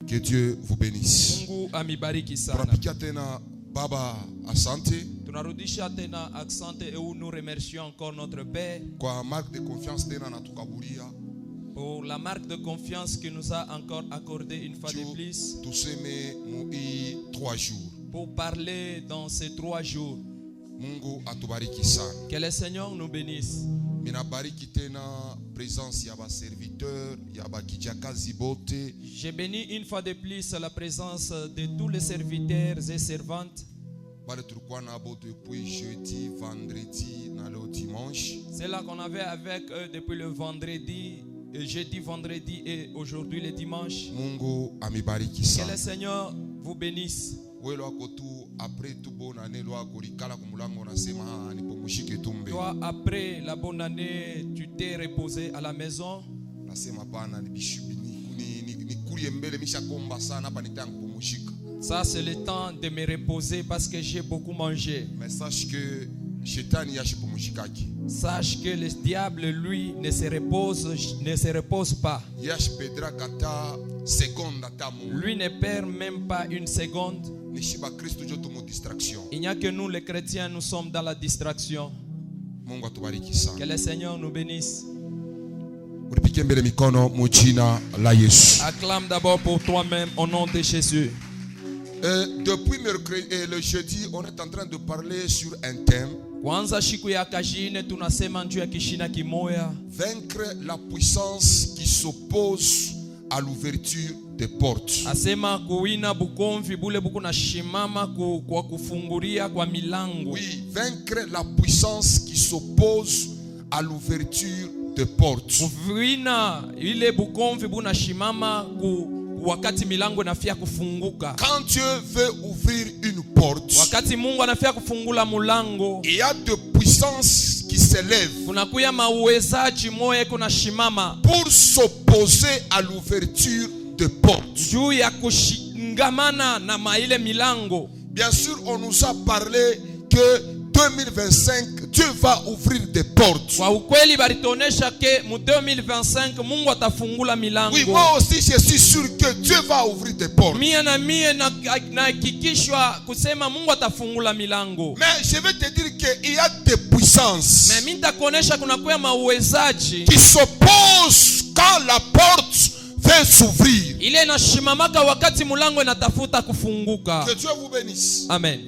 Que Dieu vous bénisse. Mungu amibariki sana. Tunapikia tena Baba asante. Tunarudisha tena asante et nous remercions encore notre Père Kwa marque de confiance tena na tukaburia. pour la marque de confiance qu'il nous a encore accordé une fois de plus Tuseme mui 3 jours. pour parler dans ces 3 jours. Mungu atubariki sana. Que le Seigneur nous bénisse. Minabariki tena présence ya ba serviteur, ya ba kijakazi bote. J'ai béni une fois de plus la présence de tous les serviteurs et servantes. Bale tulikuwa nabo depuis jeudi, vendredi na leo dimanche. C'est là qu'on avait avec eux depuis le vendredi, jeudi, vendredi et aujourd'hui le dimanche. Mungu amibariki Que sana. le Seigneur vous bénisse. Wewe wako tu après tout bon année lwako likala kumulango nasema nipumshike tumbe. Toi, après la bonne année, tu t'es reposé à la maison. Nasema pana ni kulie mbele misha komba sana hapa nitanga kupumshika. Ça, c'est le temps de me reposer parce que j'ai beaucoup mangé. Mais sache que shetani yashipumshikaki. Sache que le diable, lui, ne se repose pas. Yashipedra kata seconde atamu. Lui ne perd même pas une seconde. Nishiba Kristo joto mo distraction. Il n'y a que nous, les chrétiens, nous sommes dans la distraction. Mungu atubariki sana. Que le Seigneur nous bénisse. Ulipike mbele mikono mu jina la Yesu. Acclame d'abord pour toi-même au nom de Jésus. Depuis mercredi et le jeudi, on est en train de parler sur un thème. Kwanza siku ya kajine tunasema juu ya kishina kimoya. Vaincre la puissance qui s'oppose à l'ouverture des portes. Asema kuina bukomvi bule buku na shimama kwa kufunguria kwa milango. Oui, vaincre la puissance qui s'oppose à l'ouverture des portes. Kuina ile bukomvi buna shimama wakati milango inafia kufunguka. Quand Dieu veut ouvrir une porte, wakati Mungu anafia kufungula mulango, il y a de puissances qui s'élèvent kunakuya mauwezaji moye kuna shimama pour s'opposer à l'ouverture des portes. juu ya kushingamana na maile milango. Bien sûr, on nous a parlé que 2025, Dieu va ouvrir des portes. Kwa ukweli baritonesha ke mu 2025 Mungu atafungula milango. Oui, moi aussi je suis sûr que Dieu va ouvrir des portes. Mie na hakikishwa kusema Mungu atafungula milango. Mais je vais te dire qu'il y a des puissances Mais mimi nitakuonesha kuna kuya mauwezaji qui s'opposent quand la porte veut s'ouvrir. ile inashimamaka wakati mulango inatafuta kufunguka. Que Dieu vous bénisse. Amen.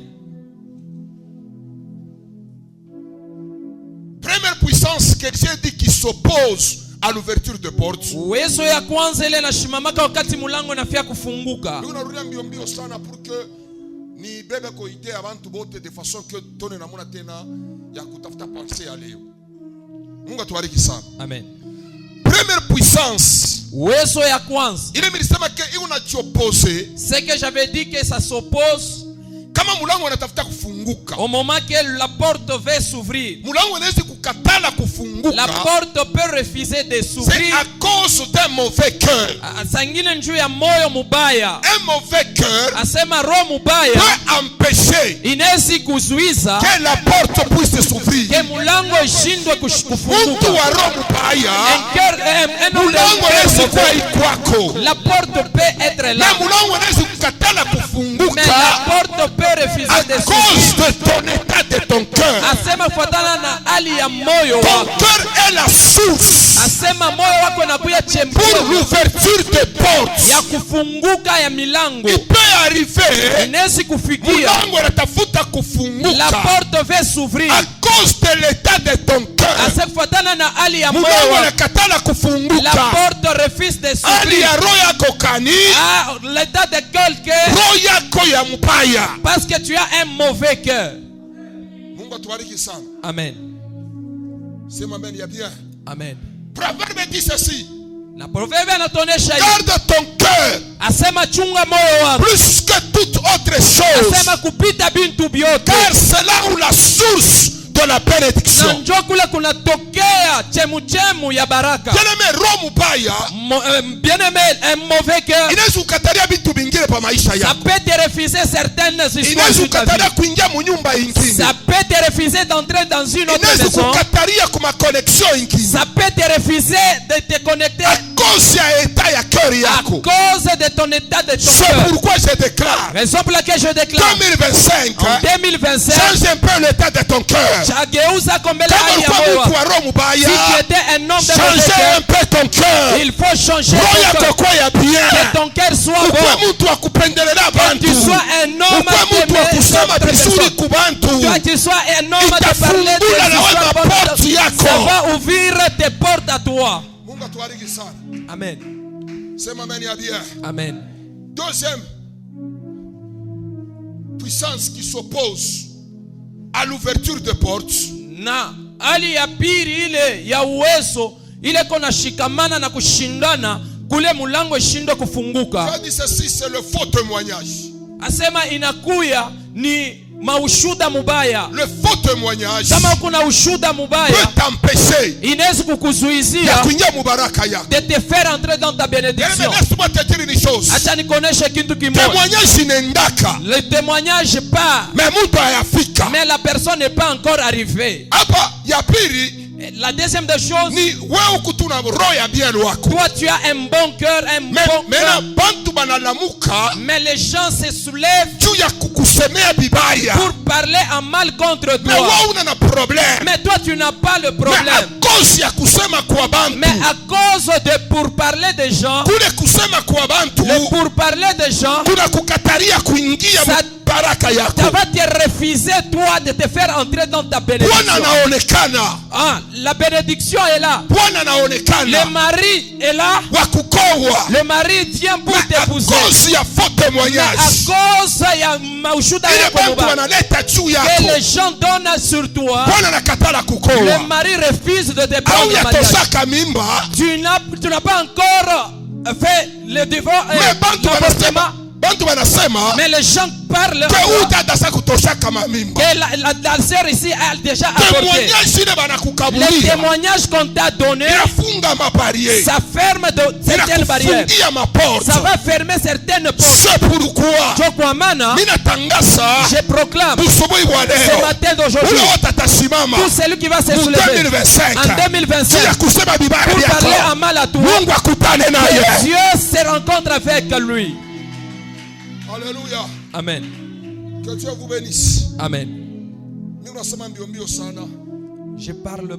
Première puissance que Dieu dit qui s'oppose à l'ouverture de portes. Uwezo ya kwanza ile inashimamaka wakati mulango inafia kufunguka. Nous narudia mbio sana pour que ni bebe ko idée avant tout bote de façon que tone na mona tena ya kutafuta penser ya leo. Mungu atubariki sana. Amen. Première puissance. Uwezo ya kwanza. Ile milisema ke unajiopose. C'est que j'avais dit que ça s'oppose. Kama mulango unatafuta kufunguka, au moment que la porte veut s'ouvrir, mulango unaweza kukatala kufunguka. La porte peut refuser de s'ouvrir. C'est à cause d'un mauvais cœur. Sangine njuu ya moyo mubaya. Un mauvais cœur asema roho mubaya peut empêcher inaweza kuzuiza que la porte puisse s'ouvrir. Que mulango ishindwe kufunguka. Mtu wa roho mubaya, mulango unaweza kuwa ikwako. La porte peut être là. Na mulango unaweza kukatala kufunguka. Mais la porte peut refuser à de s'ouvrir. cause de ton état de ton cœur. Asema fuatana na hali ya moyo ton wako. cœur est la source. Asema moyo wako inakuya chembe pour l'ouverture des portes. Ya kufunguka ya milango. Il peut arriver. Inaweza kufikia. Mulango unatafuta kufunguka. La porte veut s'ouvrir. À cause de l'état de ton cœur. Asema fuatana na hali ya moyo wako. wako. Unakatala kufunguka. La porte refuse de s'ouvrir. Hali ya roho yako kani? L'état de quelqu'un. Roho yako ya mbaya. Parce que tu as un mauvais cœur. Mungu atubariki sana. Amen. Sema amen ya bien. Amen. Proverbe dit ceci. Na proverbe anatonesha hivi. Garde ton cœur. Asema chunga moyo wako. Plus que toute autre chose. Asema kupita bintu byote. Car c'est là où la source de la bénédiction. Na njoo kule kunatokea chemu ya baraka. Bien-aimé roho mubaya. Bien-aimé un mauvais cœur. Inaweza kukatalia vitu vingine pa maisha Ça yako. peut te refuser certaines histoires Inaweza de ta kukatalia vie. kuingia munyumba ingine. Ça peut te refuser d'entrer dans une autre Inaweza maison. kukatalia kuma connection ingine. Ça peut te refuser de te connecter À cause ya état ya cœur à yako. cause de ton état de ton C'est cœur. pourquoi je déclare Raison pour laquelle je déclare 2025, en 2025, change un peu l'état de ton cœur. chageuza kombele Kama hali ya ulikuwa moyo mtu wako. wa roho mbaya, Si tu étais un homme de change mauvais un cœur, peu ton cœur. il faut changer Roho ton yako cœur. kwa ya bien. Que ton cœur soit Ukuwe bon. mtu wa kupendelea Que bantu. tu sois un homme Ukuwe mtu wa d'aimer kusema d'autres vizuri personnes. kubantu. Toi, tu sois un homme de parler des Itafungula na wewe histoires maporti bonnes. yako. Ça va ouvrir tes portes à toi. Mungu atubariki sana. Amen. Sema amen ya bien. Amen. Deuxième puissance qui s'oppose à l'ouverture des portes, Na hali ya pili ile ya uwezo ile kona shikamana na kushindana kule mulango ishindwe kufunguka. je dis ceci, c'est le faux témoignage. Asema inakuya ni maushuda mubaya. Le faux témoignage Kama kuna ushuda mubaya peut t'empêcher inaweza ya kukuzuizia kuingia mubaraka yako. de te faire entrer dans ta bénédiction. Laisse-moi te dire une chose. Acha nikoneshe kitu kimoja. Témoignage inaendaka, Le témoignage part, mais mtu hayafika. mais la personne n'est pas encore arrivée. Hapa ya pili La deuxième des choses, ni wewe kutuna roho ya bien wako. toi tu as un bon cœur, un bon Mena cœur, bantu banalamuka mais les gens se soulèvent juu ya kukusemea bibaya. pour parler en mal contre Mais toi. wewe una na problème. Mais toi tu n'as pas le Mais à problème. cause ya kusema kwa bantu, Mais à cause de pour parler des gens, kule kusema kwa bantu le pour parler des gens, kuna kukataria kuingia Ça- baraka yako. ça va te refuser toi de te faire entrer dans ta Bwana bénédiction. anaonekana, Ah, la bénédiction est là. Bwana Le anaonekana mari est là. wa kukowa. Le mari vient pour Mais à t'épouser. cause ya faux Mais à témoignage, cause ya maushuda ile yako bantu mubaya wanaleta juu que yako, les gens donnent sur toi, Bwana anakatala le kukowa. mari refuse de te Au prendre en mariage. yatoshaka mimba, Tu n'as pas encore fait le divorce, mais l'avortement, bantu wanasema mais les gens parlent ke udada sa kutoshaka mamimba. que la sœur ici a déjà avorté. Témoignage ile Les banakukabulia témoignages qu'on t'a donnés, inafunga maparier, ça ferme certaines barrières. inakufungia maporte. Ça va fermer certaines portes. C'est pourquoi Jo kwa maana, minatangaza je proclame usubuhi wa ce leo matin d'aujourd'hui, ule wote atasimama tout celui qui va se mu soulever 2025 en juu ya 2025 kusema bibaya pour parler yako, en mal à toi, Mungu akutane que naye. Dieu se rencontre avec lui. Alléluia. Amen. Que Dieu vous bénisse. Amen. Mimi nasema mbio mbio sana Je parle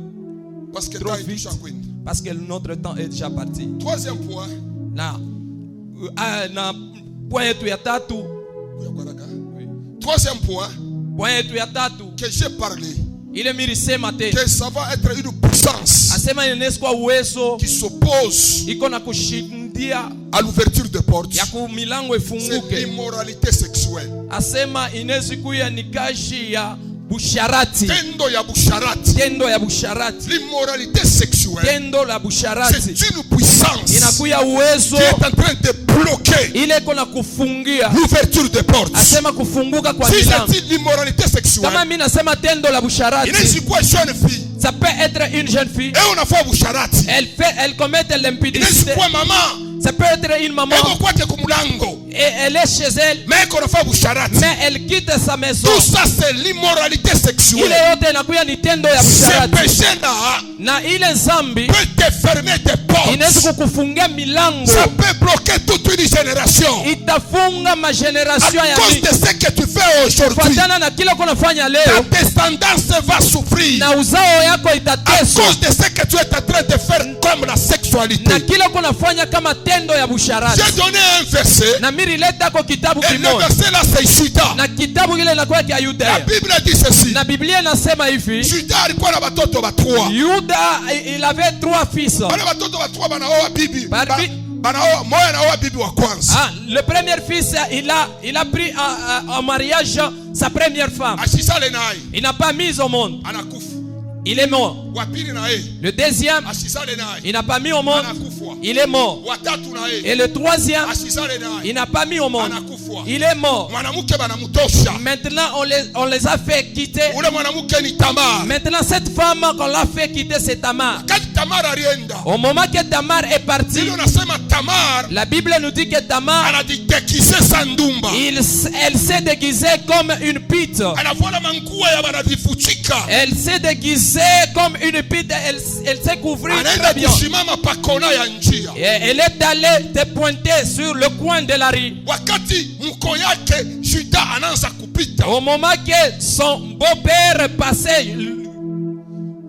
parce que trop temps vite itusha kwenda. parce que notre temps est déjà parti. Troisième point, Na point yetu ya tatu, troisième point point yetu ya tatu que j'ai parlé, ile milisema te que ça va être une puissance asema inaweza uwezo qui s'oppose iko na kushindia à l'ouverture des portes. ya kumilango C'est ifunguke. l'immoralité sexuelle. Asema inaweza kuya ni kazi ya busharati, Tendo ya busharati. tendo ya busharati, L'immoralité sexuelle, tendo la busharati c'est une puissance inakuya uwezo qui est en train de bloquer ile iko na kufungia. l'ouverture des portes. Asema kufunguka kwa Si milango. je dis l'immoralité sexuelle, Kama mimi nasema tendo la busharati, inaweza kuwa jeune fille ça peut être une jeune fille, et unafanya busharati. elle commet Inaweza l'impudicité. kuwa mama Ça peut être une maman eko kwake kumulango et elle est chez elle, mais eko nafanya busharati. mais elle quitte sa maison. Tout ça c'est l'immoralité Ile sexuelle. yote inakuya ni tendo ya Ce busharati, péché là na ile zambi peut te fermer tes inaweza portes. kukufungia milango, Ça peut bloquer toute une génération. itafunga mageneration À ya cause mingi. de ce que tu fais aujourd'hui, Kufuatana na kile kunafanya ta leo, descendance va souffrir. na uzao yako À itateswa cause de ce que tu es en train de faire comme la sexualité. na kile kunafanya kama tendo ya busharati. J'ai donné un verset. Na mimi nileta kwa kitabu Et le kimoja, verset là c'est Judas. na kitabu kile inakuwa kia La Yuda, Bible dit ceci. na Biblia inasema hivi, Judas alikuwa na watoto watwa. Yuda il avait 3 fils. Wale watoto watwa banaoa bibi. Barbie. Banaoa moja anaoa bibi wa kwanza. Ah, le premier fils, il a pris en mariage sa première femme. Ashisale naye. Il n'a pas mis au monde. Anakufa. Il est mort. Wa pili naye. Le deuxième, Ashisale naye. il n'a pas mis au monde. Anakufa. Il est mort. Wa tatu naye. Et le troisième, Ashisale naye. il n'a pas mis au monde. Anakufa. Il est mort. Mwanamke banamutosha. Maintenant, on les a fait quitter. Ule mwanamke ni Tamar. Maintenant, cette femme qu'on l'a fait quitter, c'est Tamar. Wakati Tamar alienda, Au moment que Tamar est parti, ile unasema Tamar la Bible nous dit que Tamar, anajitekise sandumba, elle s'est déguisée comme une pite. anavala manguo ya banavifuchika, Elle s'est déguisée comme une pite. Elle s'est couvrie anaenda très bien. kusimama pakona ya njia. Et elle est allée te pointer sur le coin de la rue. Wakati mko yake Juda anaanza kupita, Au moment que son beau-père passait,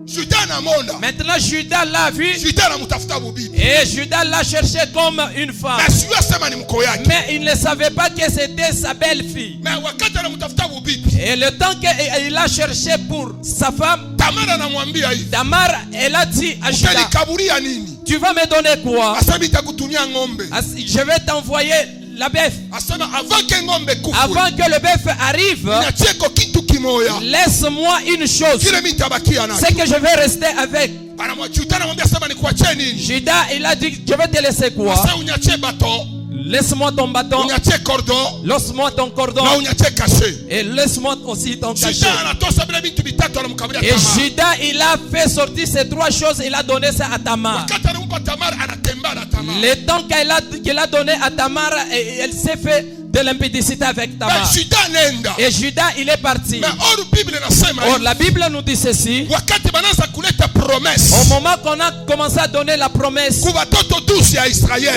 Juda anamona, maintenant Judas l'a vu Juda anamtafuta bubibi, et Judas l'a cherché comme une femme. na sio sema ni mko yake, Mais il ne savait pas que c'était sa belle-fille. na wakati anamtafuta bubibi, Et le temps qu'il a cherché pour sa femme, Tamar anamwambia hivi, Tamar, elle a dit à Judas, utanikaburia nini? tu vas me donner quoi? Asema nitakutumia ng'ombe. Je vais t'envoyer la bœuf. Asema avant que ng'ombe kufe, Avant que le bœuf arrive, niachie kitu kimoya, laisse-moi une chose. kile mimi nitabakia nacho. C'est que je vais rester avec. Juda anamwambia sema nikuachie nini? Judas, il a dit, je vais te laisser quoi? Sasa uniachie bato, Laisse-moi ton bâton, uniachie cordon, laisse-moi ton cordon na uniachie cachet. et laisse-moi aussi ton cachet. Juda anatosa bila vitu vitatu anamkaburia Et Tamar. Judas, il a fait sortir ces trois choses, il a donné ça à Tamar. Wakati anampa Tamar anatembea na Tamar. Le temps qu'il a donné à Tamar, elle s'est fait de l'impudicité avec Na Tamar. Juda nenda. Et Judas, il est parti. Na or Bible inasema Or, hivi, la Bible nous dit ceci. wakati banaanza kuleta promesse Au moment qu'on a commencé à donner la promesse kwa watoto 12 ya Israeli,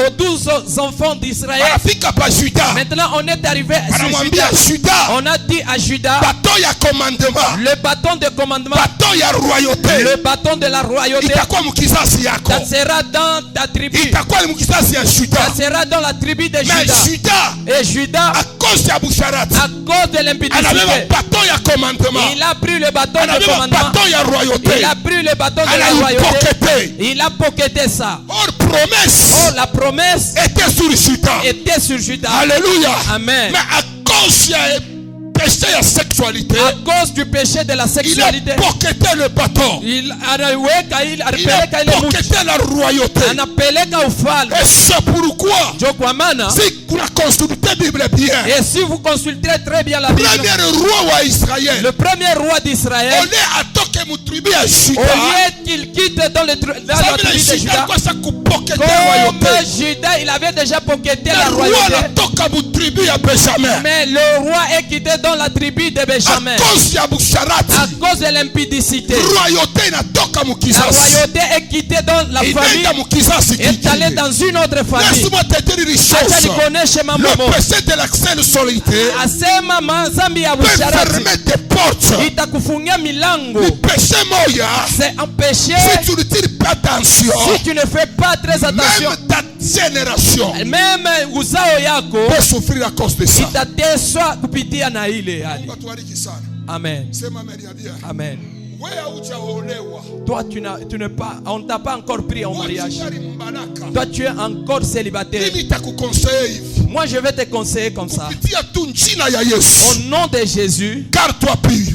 aux 12 enfants d'Israël, wanafika pa Juda, maintenant on est arrivé sur anamwambia Judas. Juda, On a dit à Judas, bato ya commandement, le bâton de commandement, bato ya royauté le bâton de la royauté, itakuwa mkizazi yako, ça sera dans ta tribu. itakuwa ni mkizazi ya Juda. Ça sera dans la tribu de Mais Judas. Juda Et Judas, à cause ya busharati à cause de anabeba l'impudicité, bato ya commandement, il a pris le bâton de anabeba commandement. bato ya royauté, Il a pris le bâton de la royauté. anaipokete. Il a pocketé ça. Or promesse Oh, la promesse était sur Juda. était sur Judas. Alléluia. Amen. Mais à cause ya péché ya sexualité, À cause du péché de la il sexualité, a pocketé le bâton. il a Il a pocketé la royauté. anapeleka ufalme. Et c'est pourquoi, Ndio kwa maana, si vous consultez la Bible bien, et si vous consultez très bien la le Bible, premier roi wa Israël, le premier roi d'Israël, on est à toke mutribi ya au Juda, lieu qu'il quitte dans la tribu de Juda Juda, kwa sa kupokete comme royauté. Judas, il avait déjà pocketé la Le roi royauté. la toka mutribi ya Benjamin. Mais le roi est quitté dans la tribu de Benjamin. À cause ya busharati, À cause de l'impudicité, royauté inatoka la mukizasi. royauté est quittée dans la famille, Inaenda mukizasi est allée kingine. dans une autre famille. Laisse-moi te dire une Acha chose. nikuoneshe mambo Le moja. péché de l'accès solité Asema mazambi ya peut usharati fermer tes portes. itakufungia milango. Le péché moya, C'est un péché si tu ne tires pas attention, si tu ne fais pas très attention. même ta génération Même uzao yako peut souffrir à cause de ça. itateswa kupitia na ile hali. Mungu atubariki sana. Amen. Sema amen ya bien. Amen. Wewe haujaolewa. Toi, tu n'es pas, on ne t'a pas encore pris en Wewe mariage. ungali mbaraka. Toi, tu es encore célibataire. Mimi nitakukonsea hivi. Moi, je vais te conseiller comme ça. Kupitia tu jina ya Au Yesu. nom de Jésus, Garde-toi pire.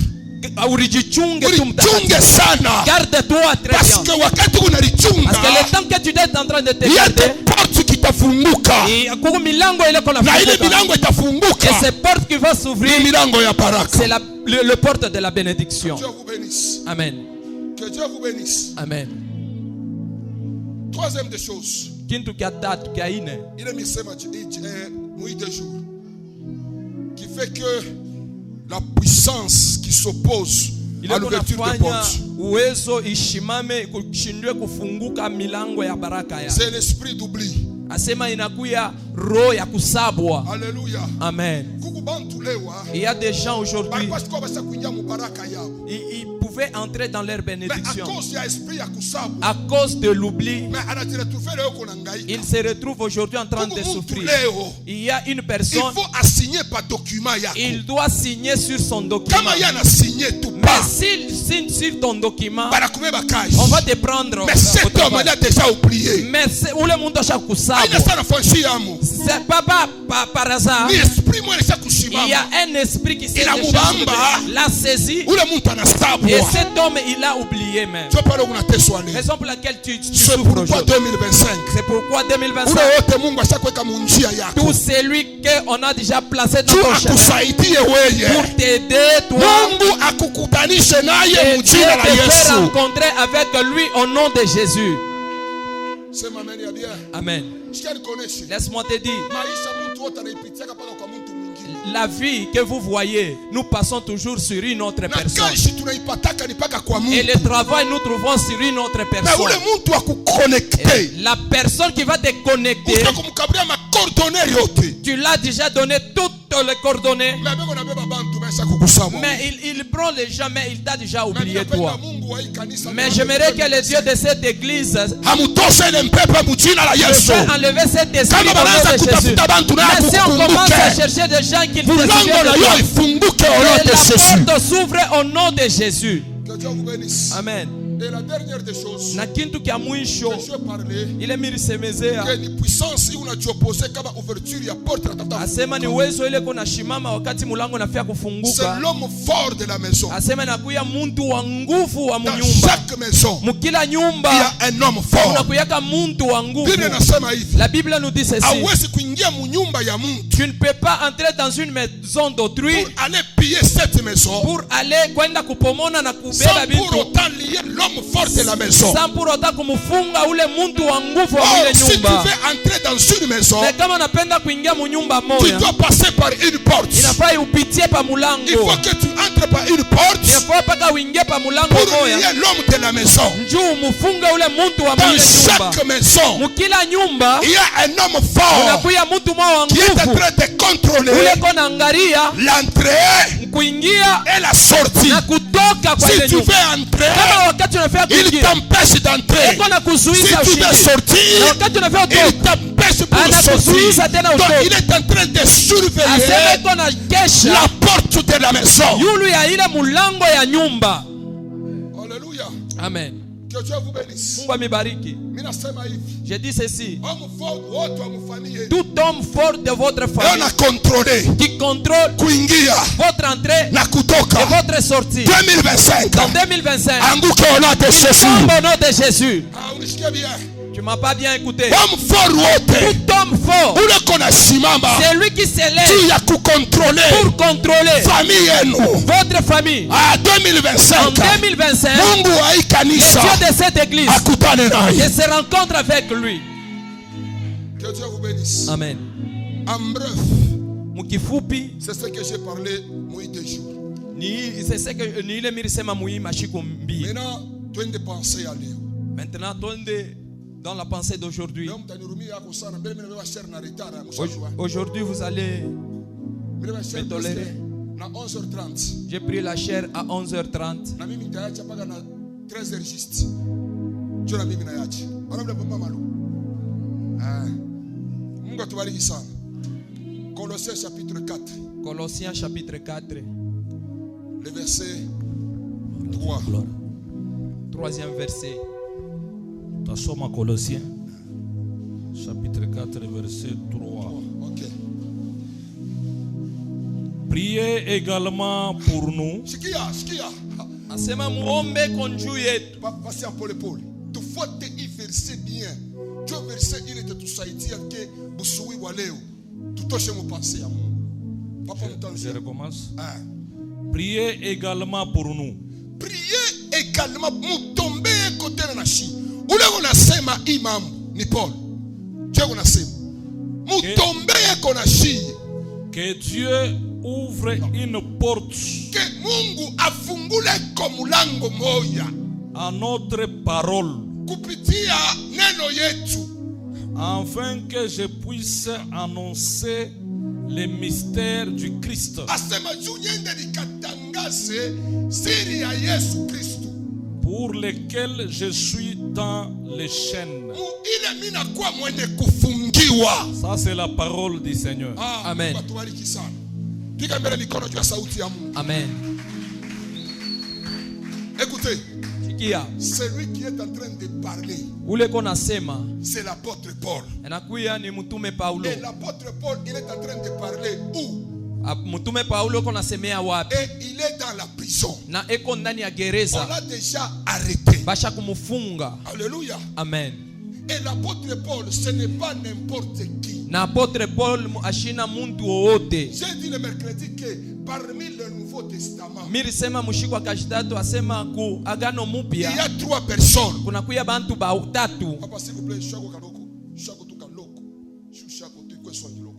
ulijichunge tu mtakatifu. Ulichunge sana. Garde-toi très Parce bien. que wakati unalichunga, Parce que le temps que tu es en train de te il y a garder, des portes qui tafunguka. kuko milango ile kona Na ile funguka. milango itafunguka. Et ces portes qui vont s'ouvrir, Ni milango ya baraka. c'est le porte de la bénédiction. Dieu vous bénisse. Amen. Que Dieu vous bénisse. Amen. Troisième des choses. Kintu kia tatu kia ine, Il est mis Moïse de jour. Qui fait que la puissance qui s'oppose ile à l'ouverture des kunafanya portes, uwezo ishimame kushindwe kufunguka milango ya baraka ya. c'est l'esprit d'oubli. Asema inakuya roho ya kusabwa. Alléluia. Amen. Kuku bantu lewa. Il y a des gens aujourd'hui, Parce qu'on va se kuingia mubaraka yao. ils pouvaient entrer dans leur Mais à bénédiction. cause ya esprit ya kusabu. À cause de l'oubli, Mais anatira trouver leo kuna ngaika. ils se retrouvent aujourd'hui en train de Kuku muntu souffrir. leo. Il y a une Il personne, faut assigner par document yako. il doit signer sur son document. Kama yana signé tout Mais pas. s'il signe sur ton document, Barakumeba cash. on va te prendre. Mais cet homme il a déjà oublié. Mais ule muntu Aina ashakusabwa. sana fanshi yamu. C'est pas par hasard. Ni esprit moi les kushimama. Il y a un esprit qui s'est Il a déchargé, mubamba. l'a saisi. Ule muntu anastabu. Et cet homme, il a oublié même. Tu parles kuna teswa leo. Raison pour laquelle tu C'est souffres pourquoi aujourd'hui. 2025. C'est pourquoi 2025, Ule wote Mungu ashakweka munjia yako. tout celui qu'on a déjà placé dans Tu ton chemin akusaidie pour wewe. t'aider, toi, Mungu akukutanishe naye et Dieu mjina la te fait Yesu. rencontrer avec lui au nom de Jésus. Sema amen ya bien. Amen. Sikia nikoneshe. Laisse-moi te dire, Maisha mtu wote anaipitia paka kwa mtu mwingine. la vie que vous voyez, nous passons toujours sur une autre Na personne. kazi tunaipataka ni paka kwa Et Mungu. le travail, nous trouvons sur une autre Na personne. ule mtu wa kuconnecter. La personne qui va te connecter, Utakumkaburia makordoneri yote. tu l'as déjà donné toutes les coordonnées. Mais beko na beba bantu mesha kukusama. Mais il prend les gens, mais il t'a déjà oublié Mais toi. Mungu wa hii kanisa. Mais j'aimerais que le Dieu de cette église Hamutoshe ile mpepe mjina la Yesu. peut enlever cet esprit Kama au nom banaanza de Jésus. kutafuta bantu na Mais si on commence à kukumbuke. chercher des gens qui ne se Mulango souviennent na de yo toi, ifunguke au nom que de Jésus. la porte s'ouvre au nom de Jésus. Que Dieu vous bénisse. Amen. Et la dernière des choses, Na kintu kya mwisho je vais parler ile mirisemezea que ni puissance hii unajiopose kama ouverture ya porte na tafuta. asema ni uwezo ile kuna shimama wakati mulango nafia C'est kufunguka. l'homme fort de la maison. Asema nakuya muntu wa nguvu wa Dans munyumba. chaque maison, Mukila il y nyumba a un homme fort. unakuyaka muntu wa nguvu. Biblia inasema hivi, La Bible nous dit ceci. hauwezi kuingia munyumba ya mtu Tu ne peux pas entrer dans une maison d'autrui pour aller piller cette maison pour aller kwenda kupomona na kubeba sans pour vitu autant lier l'homme fort de la maison. sans pour autant kumufunga ule muntu wa nguvu wa Or, ile si tu nyumba. veux entrer dans une maison, Na kama unapenda kuingia munyumba tu moja, dois passer par une porte. inafaa upitie pa Il mulango. faut que tu entres par une porte Inafaa paka uingie pa mulango pour moja. lier l'homme de la maison. Njoo mufunge ule muntu wa Dans ile nyumba. chaque maison, Mukila nyumba il y a un homme fort unakuya muntu mwa wa qui est en nguvu. train de contrôler Ule kona angalia l'entrée kuingia et la sortie. na kutoka kwa Si ile tu nyumba. veux entrer, Kama wakati unafika il kuingia, t'empêche d'entrer. eko na Si kuzuiza tu veux ushindi. Na sortir, wakati unafika il kutoka, t'empêche pour anakuzuiza sortir. tena Donc utoke. il est en train de Asema surveiller eko na kesha la porte de la maison. yulu ya ile mulango ya nyumba. Alléluia. Amen. Que Dieu vous bénisse. Mungu amibariki. Mimi nasema hivi, Je dis ceci. homme fort wote wa mfanyie. Tout homme fort de votre On famille a contrôlé qui contrôle kuingia votre entrée na et kutoka votre sortie 2025. en 2025. Anguke au nom de Jésus. Tombe au nom de Jésus. Ah, unisikie bien. Tu m'as pas bien écouté. Homme fort wote Tout homme fort, ule kona simama c'est lui qui s'élève juu ya kukontrole pour contrôler famille yenu. votre famille. Ah, En 2025 2025, Mungu wa hii le kanisa Dieu de cette église akutane naye. je se rencontre avec lui. Que Dieu vous bénisse. Amen. En bref, Mukifupi c'est ce que j'ai parlé moi des jours. c'est ce que ni ile mirisema muhimu mashiko mbili. Maintenant, twende penser à leo. Maintenant, tourne dans la pensée d'aujourd'hui. Leo mtanirumia yako sana. Mbele mimi na share na retard ya mshajua. Aujourd'hui, vous allez Mimi na share me tolérer. na 11h30. J'ai pris la chair à 11h30. Na mimi nitaacha paka na 13h juste. Njoo na mimi naacha. Ona vile papa malu. Ah. Mungu atubariki sana. Colossiens chapitre 4, Colossiens chapitre 4, le verset 3. troisième verset. Tasoma Colossiens chapitre 4 verset 3. OK. Priez également pour nous Sikia. Asema muombe konju yetu. Passer à pole. Tufuate hii verset bien. Ndio verset ile itatusaidia ke busui wa leo. Tutoshe mpenzi ya Mungu. Papa Je mtanzia. recommence. Ah. Priez également pour nous. Priez également mutombe kote na shi. Ule unasema imam ni Paul. Dieu unasema mutombe kona shi. Que Dieu ouvre une porte Que Mungu afungule ko mulango moya à notre parole, kupitia neno yetu, afin que je puisse annoncer les mystères du Christ, asema juu nyende nikatangaze siri ya Yesu Kristo, pour lesquels je suis dans les chaînes. ile mimi nakuwa mwenye kufungiwa. Ça c'est la parole du Seigneur. Amen. Mungu atubariki sana. Piga mbele mikono juu ya sauti ya Mungu. Amen. Écoutez, Sikia, celui qui est en train de parler, ule kona sema c'est l'apôtre Paul. anakuya ni mtume Paulo. Et l'apôtre Paul, il est en train de parler où? Mtume Paulo iko nasemea wapi? Et il est dans la prison. Na eko ndani ya On gereza. l'a déjà arrêté. Basha kumufunga. Alléluia. Amen. Et l'apôtre Paul, ce n'est pas n'importe qui. Na apotre Paul ashina muntu wowote. J'ai dit le mercredi que parmi le Nouveau Testament, Milisema mushiko akashitatu asema ku agano il y mupya a 3 personnes. kuna kuya bantu batatu. Papa, s'il vous plaît, shako kaloko, shako tu kaloko, shako tu kwe soigné loko.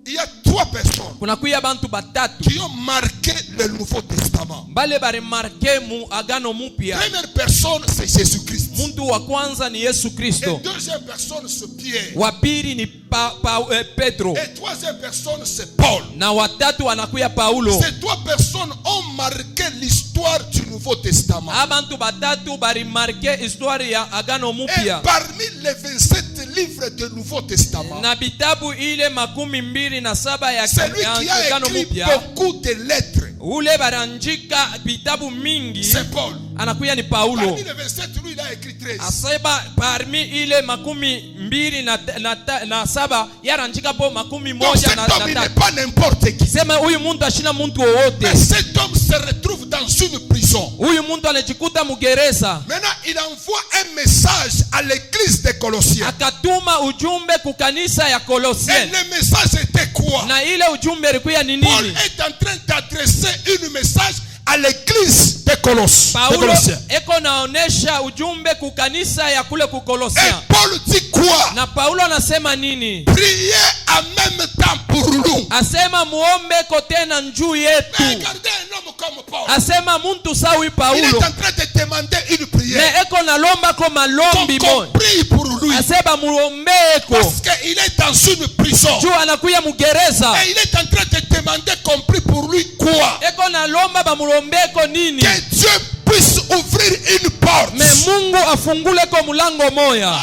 Il y a 3 personnes Kuna kuya bantu batatu qui ont marqué le Nouveau Testament. bale barimarke mu agano mupya. Première personne, c'est Jésus-Christ. Muntu wa kwanza ni Yesu Et Kristo. deuxième personne, c'est Pierre. Wa pili ni Petro. Et troisième personne, c'est Paul. Na watatu wanakuya Paulo. Ces 3 personnes ont marqué l'histoire du Nouveau Testament. Abantu batatu barimarke histoire ya agano Et mupya. parmi les 27 livres du Nouveau Testament, Na bitabu ile 27 ya celui qui a agano écrit mupya. beaucoup de lettres, Ule baranjika bitabu mingi c'est Paul. anakuya ni Paulo. Parmi les 27, lui, il a écrit 13. Aseba parmi ile 27 yaranjika po 11 Donc cet na homme, il n'est tatu. pas n'importe qui. Sema huyu muntu ashina muntu wowote. Mais cet homme se retrouve dans une prison. Huyu muntu anajikuta mugereza. Maintenant, il envoie un message à l'église des Colossiens. Akatuma ujumbe kukanisa ya Et Kolosien. le message était quoi? Na ile ujumbe ilikuwa ni Paul nini? est en train d'adresser un message à l'église des Colossiens. Paulo eko naonesha ujumbe kukanisa ya kule Et kukolosien. Paul dit quoi? Na Paulo anasema nini? Priez en même temps pour nous. Asema muombe ko tena njuu Mais yetu. regardez un homme comme Paul. Asema muntu sawi Il est Paulo. en train de demander une prière. Me eko nalomba ko malombi Qu'on moja. prie pour lui. Asema muombeko. Parce qu'il est dans une prison. Juu anakuya mugereza. Et il est en train de demander qu'on prie pour lui quoi? Eko nalomba bamulombeko nini? Que Dieu puisse ouvrir une porte. Me Mungu afungule ko mulango moya.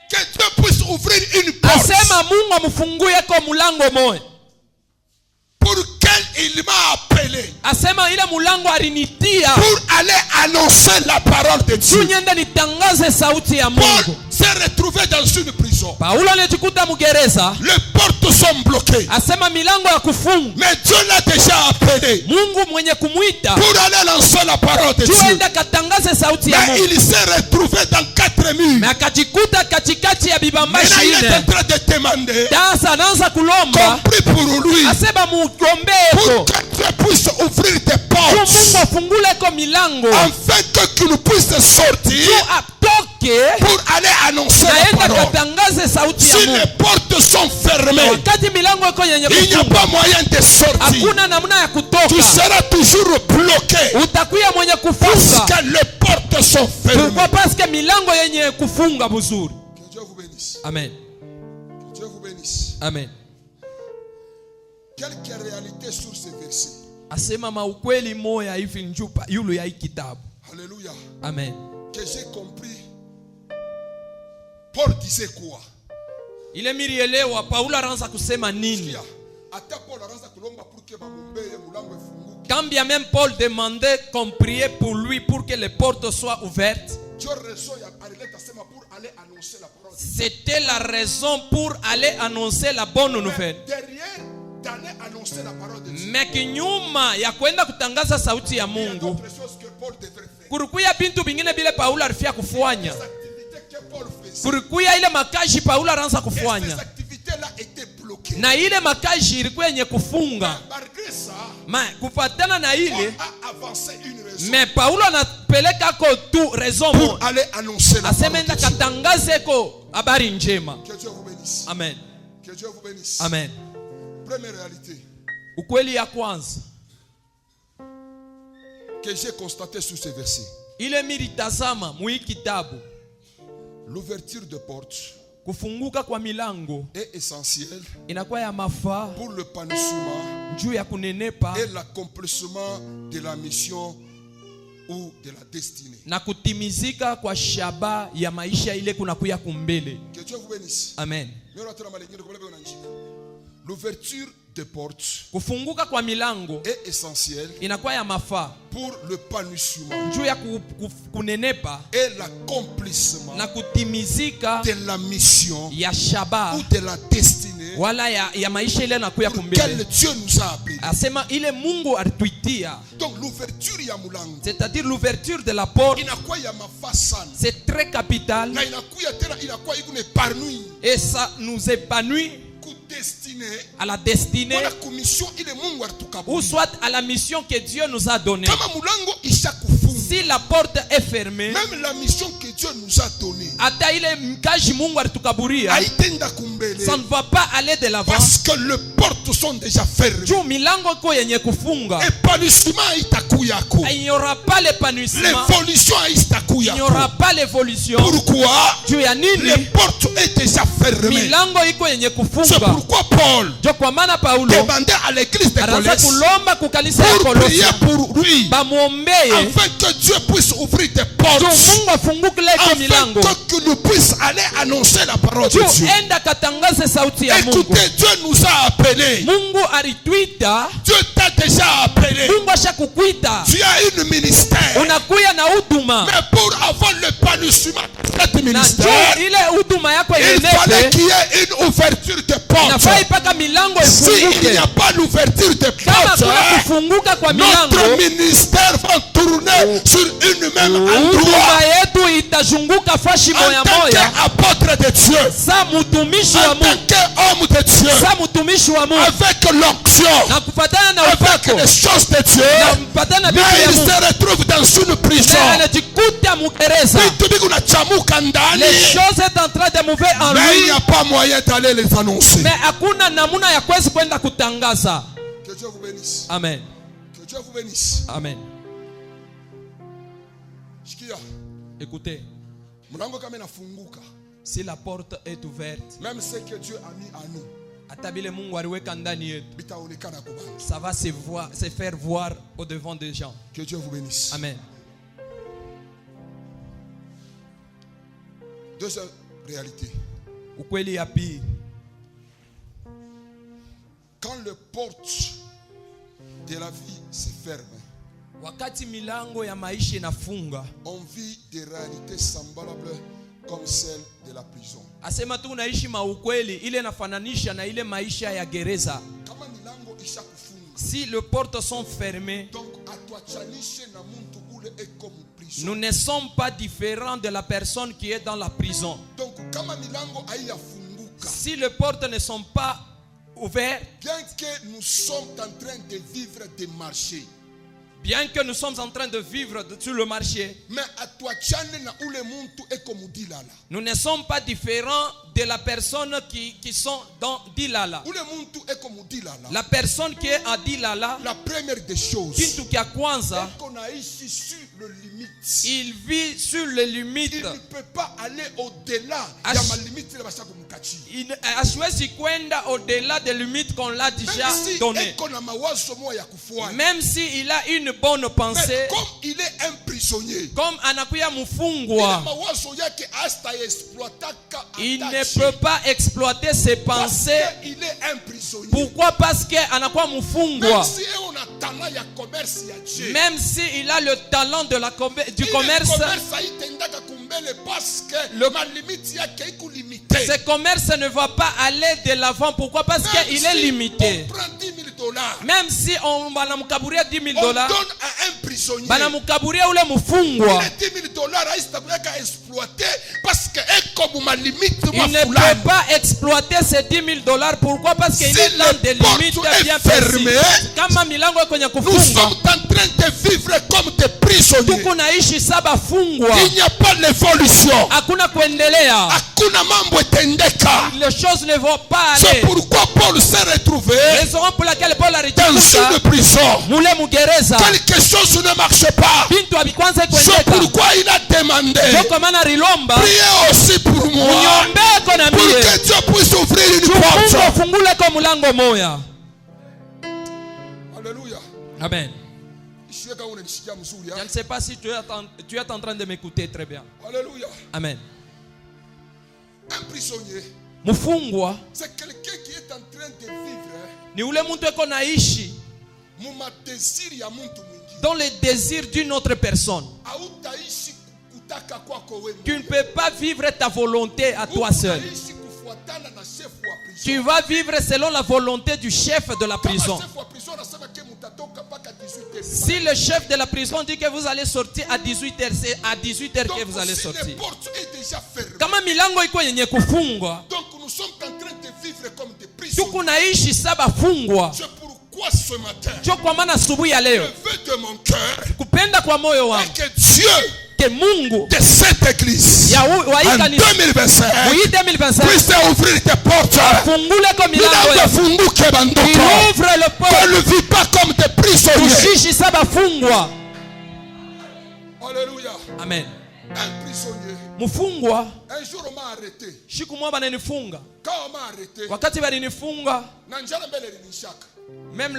Que Dieu puisse ouvrir une porte. Asema Mungu amufunguye ko mulango moya. Pour quel il m'a appelé. Asema ile mulango alinitia. Pour aller annoncer la parole de Dieu. Nyenda nitangaze sauti ya Paul Mungu. s'est retrouvé dans une prison. Paulo anajikuta mugereza. Les portes sont bloquées. Asema milango ya kufunga. Mais Dieu l'a déjà appelé. Mungu mwenye kumuita. Pour aller lancer la parole de Dieu. Tuenda katangaze sauti ya Mais Mungu. il s'est retrouvé dans 4 murs. Na akajikuta katikati ya bibambashi Maintenant il est en ine. train de demander Sasa anaanza qu'on kulomba. prie pour lui. Asema muombeko. Pour que Dieu puisse ouvrir des portes. Mungu afungule ko milango. Afin qu'il puisse sortir. Tu atoke. Pour aller annoncer la Naenda parole. katangaze sauti ya Si Mungu. les portes sont fermées, Wakati milango iko yenye il n'y a kufunga. pas moyen de sortir. Hakuna namna ya Tu kutoka. seras toujours bloqué. Utakuya mwenye Parce kufunga. que les portes sont fermées. Pourquoi? Parce que milango yenye kufunga mzuri. Que Dieu vous bénisse. Amen. Que Dieu vous bénisse. Amen. Quelques réalités sur ces versets. Asema maukweli moya hivi njupa yulu ya hii kitabu. Alléluia. Amen. Que j'ai compris. Paul disait quoi? Ile mirielewa Paulo anaanza kusema nini? Ata Paul anaanza kulomba pour que bamumbeye mulango efunguke. Quand bien même Paul demandait qu'on priait pour lui pour que les portes soient ouvertes. Dieu raison ya arrêter sema pour aller annoncer la parole. C'était la raison pour aller annoncer la bonne nouvelle. Derrière d'aller annoncer la parole de Dieu. Mais kinyuma ya kwenda kutangaza sauti ya Il y a Mungu. d'autres choses que Paul devrait faire. Kulikuya bintu bingine bile Paulo alifia kufanya. Les activités que Paul faisait. Kulikuya ile makaji Paulo anaanza Et ces kufanya. activités-là étaient bloquées. Na ile makaji ilikuwa yenye kufunga. Malgré ça, Ma kufatana na Paul ile a avancé une raison mais Paulo anapeleka ko tu raison pour moja. aller annoncer la parole Asemenda de Dieu. katangaze ko habari njema. Que Dieu vous bénisse. Amen. Que Dieu vous bénisse. Amen. Première réalité Ukweli ya kwanza que j'ai constaté sur ces versets. ile militazama mu hii kitabu, L'ouverture de portes kufunguka kwa milango est essentielle inakuwa ya mafaa pour l'épanouissement juu ya kunenepa et l'accomplissement de la mission ou de la destinée. na kutimizika kwa shaba ya maisha ile kunakuya kumbele. Que Dieu vous bénisse. Amen. L'ouverture des portes Kufunguka kwa milango est essentiel inakuwa ya mafaa pour le panouissement juu ya kunenepa et l'accomplissement na kutimizika de la mission ya shaba ou de la destinée wala ya maisha ile nakuya pour kumbele. laquelle Dieu nous a appelés. Asema ile Mungu alituitia, Donc l'ouverture ya mulango c'est-à-dire l'ouverture de la porte, inakuwa ya mafaa sana c'est très capital na inakuya tena inakuwa iko épanouie et ça nous épanouit kudestinée à la destinée wala kumission ile Mungu ou alitukabidhi. soit à la mission que Dieu nous a donnée. Kama mulango ishakufunga, Si la porte est fermée, même la mission que Dieu nous a donnée hata ile mkaji Mungu alitukaburia, haitenda kumbele ça ne va pas aller de l'avant. parce que les portes sont déjà fermées. Juu milango iko yenye kufunga, Épanouissement haitakuyako, il n'y aura pas l'épanouissement, l'évolution il n'y haitakuyako. aura pas l'évolution. Pourquoi? Juu ya Les nini? portes est déjà fermées. Milango iko yenye C'est kufunga. pourquoi Paul Jo kwa maana Paulo demandait à l'église de anaanza Colosse kulomba kukanisa ya pour prier Kolose pour lui bamwombeye afin que Dieu puisse ouvrir des portes, juu Mungu afungukile iko afin milango que nous puissions aller annoncer la parole de juu Dieu. enda katangaze sauti ya Mungu. Écoutez, Dieu nous a appelés. Mungu alituita, Dieu t'a déjà appelé. Mungu ashakukuita, Tu as une ministère. unakuya na huduma Mais pour avoir l'épanouissement de cette na ministère, juu ile huduma yako il fallait inepe qu'il y ait une ouverture de portes. inafai mpaka milango S'il n'y ifunguke. a pas l'ouverture de Kama portes, kuna kufunguka kwa notre milango, ministère va tourner sur une même endroit. huduma yetu itazunguka fashi En moya tant moya. qu'apôtre de Dieu, Sa mtumishi wa en tant Mungu, qu'homme de Dieu, sa mtumishi wa Mungu avec l'onction, na kufatana na avec upako les choses de na Dieu, kufatana na mais vitu ya il Mungu, se retrouve dans une prison. na anajikuta mugereza. Vitu viko nachamuka ndani, Les choses est en train de mouver en mais il n'y lui, a pas moyen d'aller les annoncer. mais hakuna namuna ya kwezi kwenda kutangaza. Que Dieu vous bénisse. Amen, Que Dieu vous bénisse. amen. Shikia, Écoutez, mlango kama inafunguka, si la porte est ouverte, même ce que Dieu a mis à nous, hata vile Mungu aliweka ndani yetu, bitaonekana kwa bantu. ça va se faire voir au devant des gens. Que Dieu vous bénisse. Amen. Deuxième réalité. Ukweli ya pili, Quand les portes de la vie se ferment, wakati milango ya maisha inafunga, on vit des réalités semblables comme celles de la prison. asema tu unaishi maukweli ile nafananisha na ile maisha ya gereza. Kama milango isha kufunga, Si les portes sont fermées, donc atuachanishe na muntu ule eko prison. nous ne sommes pas différents de la personne qui est dans la prison. Donc kama milango haiyafunguka, Si les portes ne sont pas ouvertes, bien que nous sommes en train de vivre des marchés, bien que nous sommes en train de vivre sur le marché, mais atuachane na ule muntu eko mudilala. nous ne sommes pas différents de la personne qui sont dans Dilala. Ule muntu eko mudilala. La personne qui est à Dilala, La première des choses, kitu kia kwanza, eko naishi sur le limite. il vit sur les limites. Il ne peut pas aller au-delà Ach- ya malimite ile bashaka kumkachi. Hasiwezi kwenda au-delà des limites qu'on l'a déjà Même si données. eko na mawazo moya ya kufuata. Même s'il a une bonne pensée, Mais comme il est un prisonnier, comme anakuya ile mfungwa, mawazo yake hasta exploitaka il ne atachi. peut pas exploiter ses Parce pensées. qu'il est un prisonnier. Pourquoi? Parce que anakuwa Même mfungwa. si on a talent ya commerce ya Dieu. Même s'il a le talent de du Ile commerce, commerce haitendaka kumbele parce que Le- malimiti yake iko limité. ce commerce ne va pas aller de l'avant. Pourquoi? Parce Même qu'il si est limité. on prend 10 000 dollars, Même si on banamkaburia 10 000 on dollars, donne à un prisonnier. banamkaburia ule mfungwa, Les 10 000 dollars haisitakuweka exploiter parce que eko ma limite il ma ne peut fulani. pas exploiter ces 10 000 dollars. Pourquoi? Parce qu'il Si est dans des les portes limites est bien précises. fermée, Kama milango kwenye Nous kufunga, sommes en train de vivre comme des prisonniers. tuko naishi saba fungwa, Il n'y a pas l'évolution. hakuna kuendelea, Hakuna mambo etendeka. les choses ne vont pas C'est aller. pourquoi Paul s'est retrouvé Raison pour laquelle Paul dans alijikuta une prison. mule mugereza, Quelque chose ne marche pas. bintu abikwanza C'est kuendeka. pourquoi il a demandé, Joko maana rilomba priez aussi pour moi, uniombeko na pour mie, que Dieu puisse ouvrir une Mungu porte. afunguleko mulango moya. Alléluia. Amen. Je Je ne sais pas si tu es en train de m'écouter très bien. Alléluia. Amen. Un prisonnier, Mufungwa c'est quelqu'un qui est en train de vivre ni ule mtu eko naishi muma désir ya mtu mwingine. dans les désirs d'une autre personne. Hautaishi kutaka kwako wewe. Tu ne peux pas vivre ta volonté à toi seul. Utaishi kufuatana na chef wa prison. Tu vas vivre selon la volonté du chef de la prison. Kama chef wa prison anasema ke mutatoka mpaka 18h. Si le chef de la prison dit que vous allez sortir à 18h, c'est à 18h que vous allez sortir. Les portes est déjà fermées. Kama milango iko yenye kufungwa, Donc nous sommes en train de vivre comme des prisonniers. tuko naishi saba fungwa. C'est pourquoi ce matin, Cho kwa maana asubuhi ya le leo, vœu de mon cœur kupenda kwa moyo est wangu que Dieu ke Mungu de cette église ya wa hii en kanisa 2025 mu hii 2025 puisse ouvrir tes portes. fungule kwa milango Milango ya funguke bandoko. ouvre le On port, ne vit pas comme des prisonniers. tushishi saba fungwa. Alléluia. Amen. Un prisonnier. Mfungwa Un jour on m'a arrêté. siku moja bananifunga. Quand on m'a arrêté, Wakati balinifunga, na njala mbele linishaka. même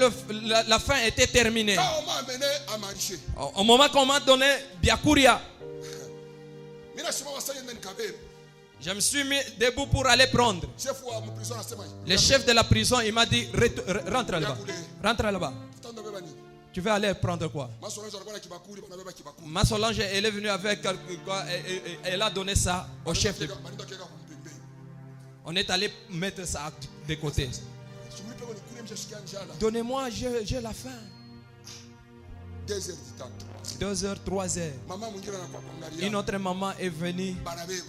la fin était terminée. Quand on m'a amené à marcher, Au moment qu'on m'a donné biakuria, mina shima wasanye ndani kabebe. je me suis mis debout pour aller prendre. Chef wa mu prison anasema, Le chef de la prison, il m'a dit rentre là-bas. Rentre là-bas. "Tanda beba nini?" Tu veux aller prendre quoi? Masolange alikuwa na kibakuli, bana beba kibakuli. Ma Solange, elle est venue avec quoi, elle a donné ça au chef. Banenda keka kumpembe. On est allé mettre ça de côté. Sumulipe kwa nikule mshasikia njala. Donnez-moi, j'ai la faim. 2 heures du temps. 2 heures, 3 heures. Mama mwingine anakuwa Une kumnalia. autre maman est venue. Bana beba,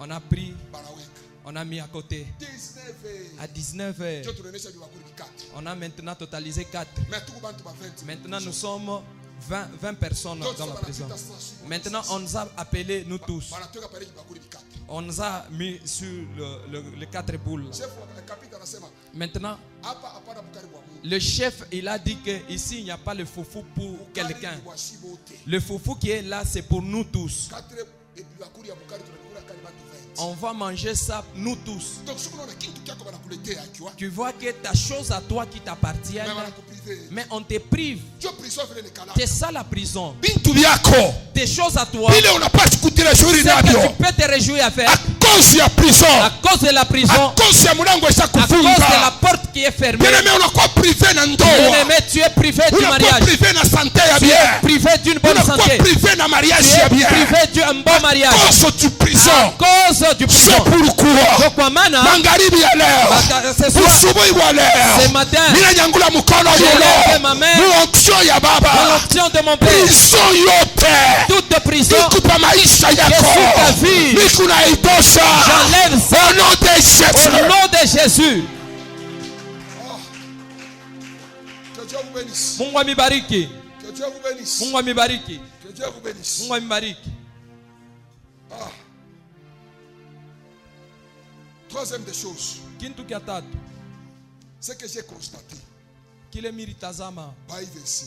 On a pris, bana weka. on a mis à côté. 19 heures. À 19 heures, Ndio tunaonesha bibakuli 4. on a maintenant totalisé 4. Mais tuko bantu ba 20. Maintenant, nous sommes 20 personnes dans la prison. Maintenant, on nous a appelés, nous tous. Banatoka pale kibakuli 4. On nous a mis sur les 4 boules. Chef wa kapita anasema, Maintenant, hapa hapana bukari bwa Mungu. le chef, il a dit que ici il n'y a pas le foufou pour quelqu'un. Bukari bwa shibote. Le foufou qui est là, c'est pour nous tous. 4 bibakuli ya bukari tunakula kali bantu 20. On va manger ça, nous tous. Donc siku unaona kitu kyako banakuletea akiwa. Tu vois que ta chose à toi qui t'appartient, Mais banakuprive. mais on te prive. Ndio prison vile ni kala. C'est ça la prison. Bintu byako. Tes choses à toi, Ile unapaswa kutireshauri c'est que navyo. tu peux te réjouir avec. À cause ya prison. À cause de la prison, À cause ya mlango à cause de la ishakufunga. porte qui est fermée. Bien-aimé, unakuwa privé na ndoa. Bien-aimé, tu es privé du Unakuwa mariage. privé na santé ya Tu es bien. privé d'une bonne Unakuwa santé. privé na mariage Tu ya es bien. privé d'un bon mariage. Cause du prison. À cause du C'est prison. pourquoi Kwa maana magharibi ya leo, ce soir, usubuhi wa leo, ce matin, ninanyangula mkono je lève ma yolo main muonksho ya dans baba. l'option de mon père. Prison yote Toute prison, ikupa maisha Yesu yako ta vie. nikunaitosha j'enlève ça au nom de au Jésus. nom de Jésus. Que Dieu vous bénisse. Mungu amibariki. Que Dieu vous bénisse. Mungu amibariki. Que Dieu vous bénisse. Mungu amibariki. Troisième des choses, Kitu kia tatu ce que j'ai constaté, kile militazama by ici,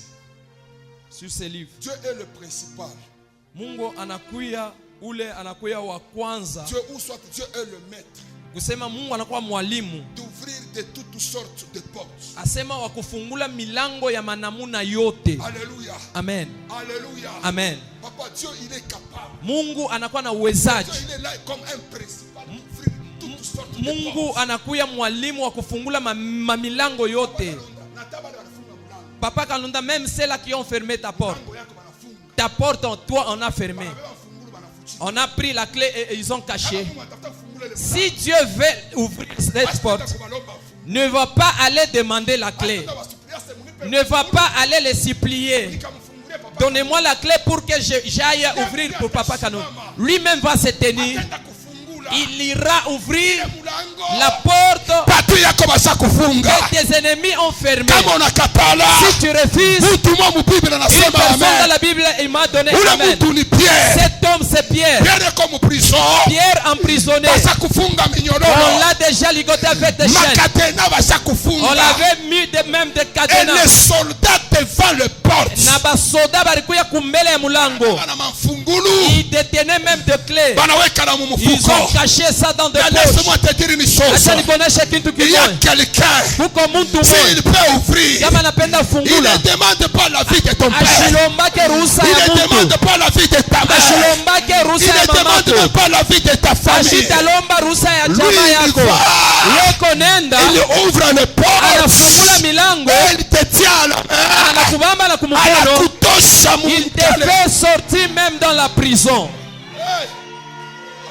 sur ce livre, Dieu est le principal. Mungu anakuya wa kwanza. Dieu, ou soit Dieu est le maître Kusema Mungu anakuwa mwalimu. d'ouvrir de toutes sortes de portes. Asema wa kufungula milango ya manamuna yote. Alléluia. Amen. Alléluia. Amen. Papa, Dieu, il est capable. Mungu anakuwa na Dieu, uwezaji. il est là comme un principal d'ouvrir toutes sortes de Mungu portes. anakuya mwalimu wa kufungula milango yote. Papa Kalunda, même ceux-là qui ont fermé ta porte. Ta porte, toi, on a fermé. On a pris la clé et ils ont caché. Si Dieu veut ouvrir cette porte, ne va pas aller demander la clé. Ne va pas aller les supplier. Donnez-moi la clé pour que j'aille ouvrir pour Papa Kalunda. Lui-même va se tenir. Il ira ouvrir la porte que tes ennemis ont fermée. Si tu refuses, une personne dans la Bible, il m'a donné amen. Cet homme, c'est Pierre. Pierre emprisonné. On l'a déjà ligoté avec des chaînes. On l'avait mis même des cadenas. Et les soldats devant le porte, Na basoda balikuya kumbele ya mulango. Il détenait même des clés. cachés. banaweka na Ils mumufuko. ont caché ça dans des Na poches. laisse-moi te dire une chose. Acha nikuoneshe kitu Il y a kimoja. quelqu'un, Kuko mtu s'il mmoja peut ouvrir, kama anapenda il fungula, ne demande pas la vie de ton père. ashilombake ruhusa Il ya ne demande mtu, pas la vie de ta mère. ashilombake Il ruhusa ya ne demande mamako, même pas la vie de ta famille. ashitalomba ruhusa ya Lui, chama il yako. va. Yeko nenda, Il ouvre les anafungula portes. milango, Il te tient à la main. anakubamba na kumukono, Anakutosha il te mumtale. fait sortir même dans la prison. Hey.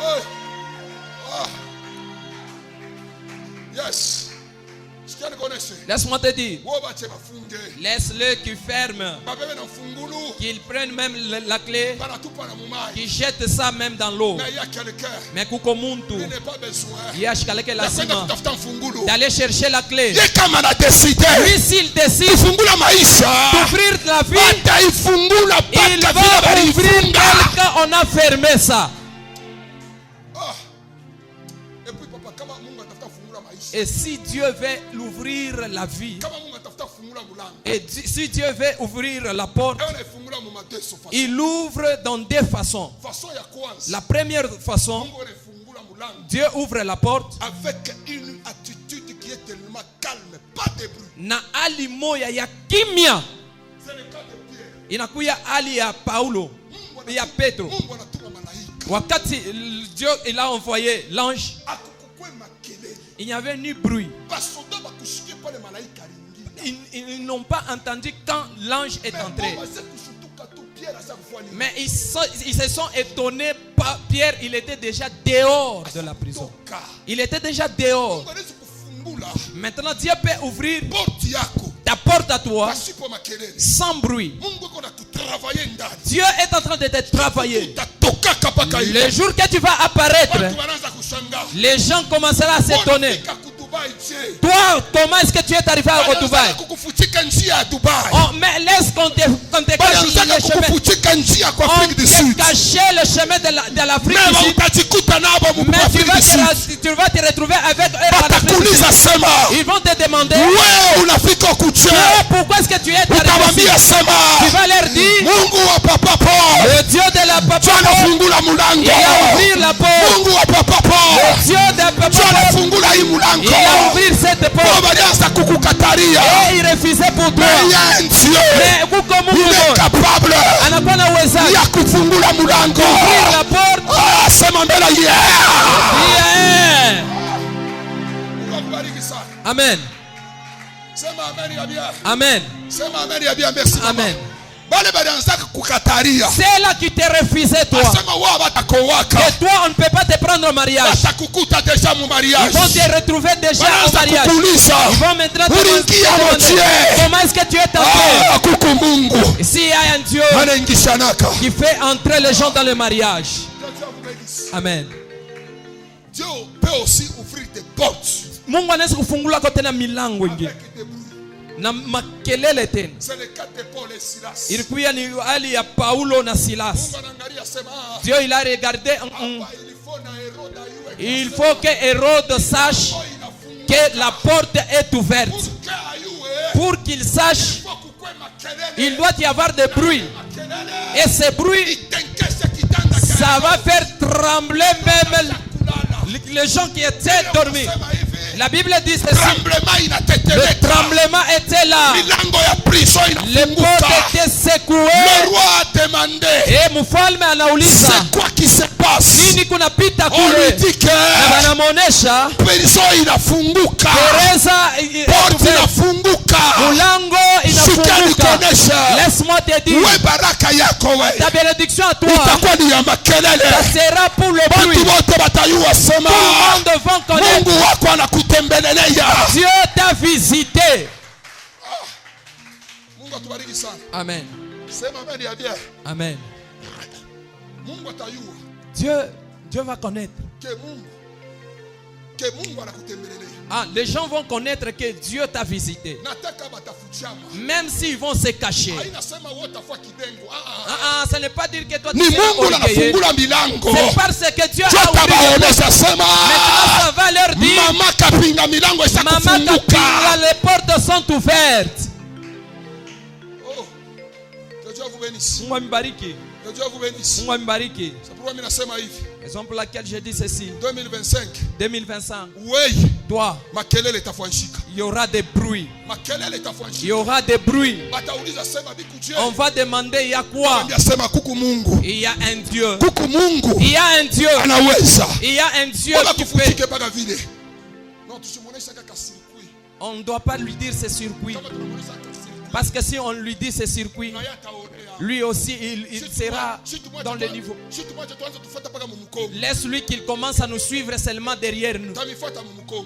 Hey. Ah. Yes. Sikia nikuoneshe. Laisse-moi te dire, Wewe bache bafunge. laisse-le qui ferme, Babebe na mfungulu. qu'il prenne même la clé, Banatupa na mumai. qu'il jette ça même dans l'eau. Mais il y a quelqu'un. Mais kuko muntu, Il n'est pas besoin. yashikaleke Ya kwenda lazima kutafuta mfungulu. d'aller chercher la clé. Ye kama na decide. Lui, s'il décide Kufungula maisha. d'ouvrir la vie, Bataifungula il mpaka va vile ouvrir balifunga. quelqu'un, on a fermé ça. Ah. Et puis papa, kama Mungu atafuta fungula maisha. Et si Dieu veut l'ouvrir la vie, Kama Mungu atafuta fungula mulango. et si Dieu veut ouvrir la porte, Ewe naifungula mu mateso façon. il ouvre dans deux façons. Façon ya kwanza. La première façon, Mungu anaifungula mulango Dieu ouvre la porte avec une attitude qui est tellement calme, pas de bruit. na hali moya ya kimya. C'est le cas de Pierre. Inakuya hali ya Paulo, ya Petro. Mungu anatuma malaika. Wakati Dieu il a envoyé l'ange, Akukukwe makelele. il n'y avait ni bruit. Basoda bakushikie pale malaika alingia. Ils n'ont pas entendu quand l'ange est entré. Mais ils se sont étonnés. Pierre, il était déjà dehors de la prison. Il était déjà dehors. Maintenant, Dieu peut ouvrir ta porte à toi sans bruit. Dieu est en train de te travailler. Le jour que tu vas apparaître, les gens commenceront à s'étonner. Toi, comment est-ce que tu es arrivé au Dubaï? Oh, mais laisse qu'on te cache le chemin. On te cache le chemin de l'Afrique du Sud. Mais tu vas te retrouver avec eux à l'Afrique du Sud. Ils vont te demander pourquoi est-ce que tu es arrivé ici? Tu vas leur dire le Dieu de la papa il a ouvert la porte. Le Dieu de la papa il a ouvert cette porte. Et il refusait pour toi. Mais kuko Mungu capable anakuwa na uwezaji ya kufungula mulango. ouvrir la porte. Sema mbele yeah. Yeah. Mungu akubariki sana. Amen. Sema amen ya bien. Amen. Sema amen ya bien. Merci. Amen. Bale balianza kukataria. C'est là qui te refusait toi. Asema wao batakowaka. Et toi on ne peut pas te prendre au mariage. Batakukuta déjà mu mariage. Ils vont te retrouver déjà au mariage. Ils vont maintenant te demander comment est-ce que tu es entré. Kuku Mungu. S'il y a un Dieu qui fait entrer les gens dans le mariage. Amen. Dieu peut aussi ouvrir des portes. Mungu anaweza kufungula kote na milango ingine na makelele tena. C'est le cas de Paul et Silas. Ilikuwa ni hali ya Paulo na Silas. Mungu anaangalia sema Dieu il a regardé. Il faut que Hérode sache que la porte est ouverte. Pour qu'il sache, il doit y avoir des bruits. Et ces bruits, ça va faire trembler même les gens qui étaient dormis. La Bible dit ceci. Le tremblement était là. Les portes étaient secouées. Le roi a demandé. Et mfalme anauliza, c'est quoi qui se passe? nini kunapita On lui kule? dit que Na wanamuonesha prison inafunguka. gereza Porte inafunguka. mulango Shuka inafunguka. nikuonesha. Laisse-moi te dire, We baraka yako we. ta bénédiction à toi, Itakuwa ni ya makelele. ça sera pour le Watu bruit. wote batayua sema. Tout le monde va connaître. Mungu wako anakutembelelea. Dieu t'a visité. Mungu atubariki sana. Amen. Sema amen ya bien. Amen. Mungu atayua. Dieu va connaître. Que Mungu anakutembelelea. Ah, les gens vont connaître que Dieu t'a visité. Nataka batafuchama. Même s'ils vont se cacher. Hainasema wote afua kidengo. Ça ne veut pas dire que toi tu Ni es Mungu orgueilleux. anafungula milango. C'est parce que Dieu a Jota ouvert. baonesha sema. Maintenant ça va leur dire, Mama kapinga milango isa Maman kufunguka. Kapinga, les portes sont ouvertes. Oh. Que Dieu Dieu vous bénisse. Mungu amibariki. Que Dieu vous bénisse. Mungu amibariki. C'est pourquoi mimi nasema hivi. Raison pour laquelle je dis ceci. 2025. 2025. Oui. Toi, Makelele itafuanshika. il y aura des bruits. Makelele Il itafuanshika. y aura des bruits. Batauliza sema bikuje. On va demander il y a quoi? Ndio sema kuku Mungu. Il y a un Dieu. Kuku Mungu. Il y a un Dieu. Anaweza. Il y a un Dieu Wala qui kufutike fait. mpaka vile. Non, tusimuonesha kaka circuit. On ne doit pas lui dire c'est circuit. Kama tunamuonesha kaka circuit. Parce que si on lui dit c'est circuit, Na yeye ataonea. lui aussi il sera dans le niveau. Si tu mwache tuanze tufuata mpaka mumukongo. Laisse-lui qu'il commence à nous suivre seulement derrière nous. Tamifuata mumukongo.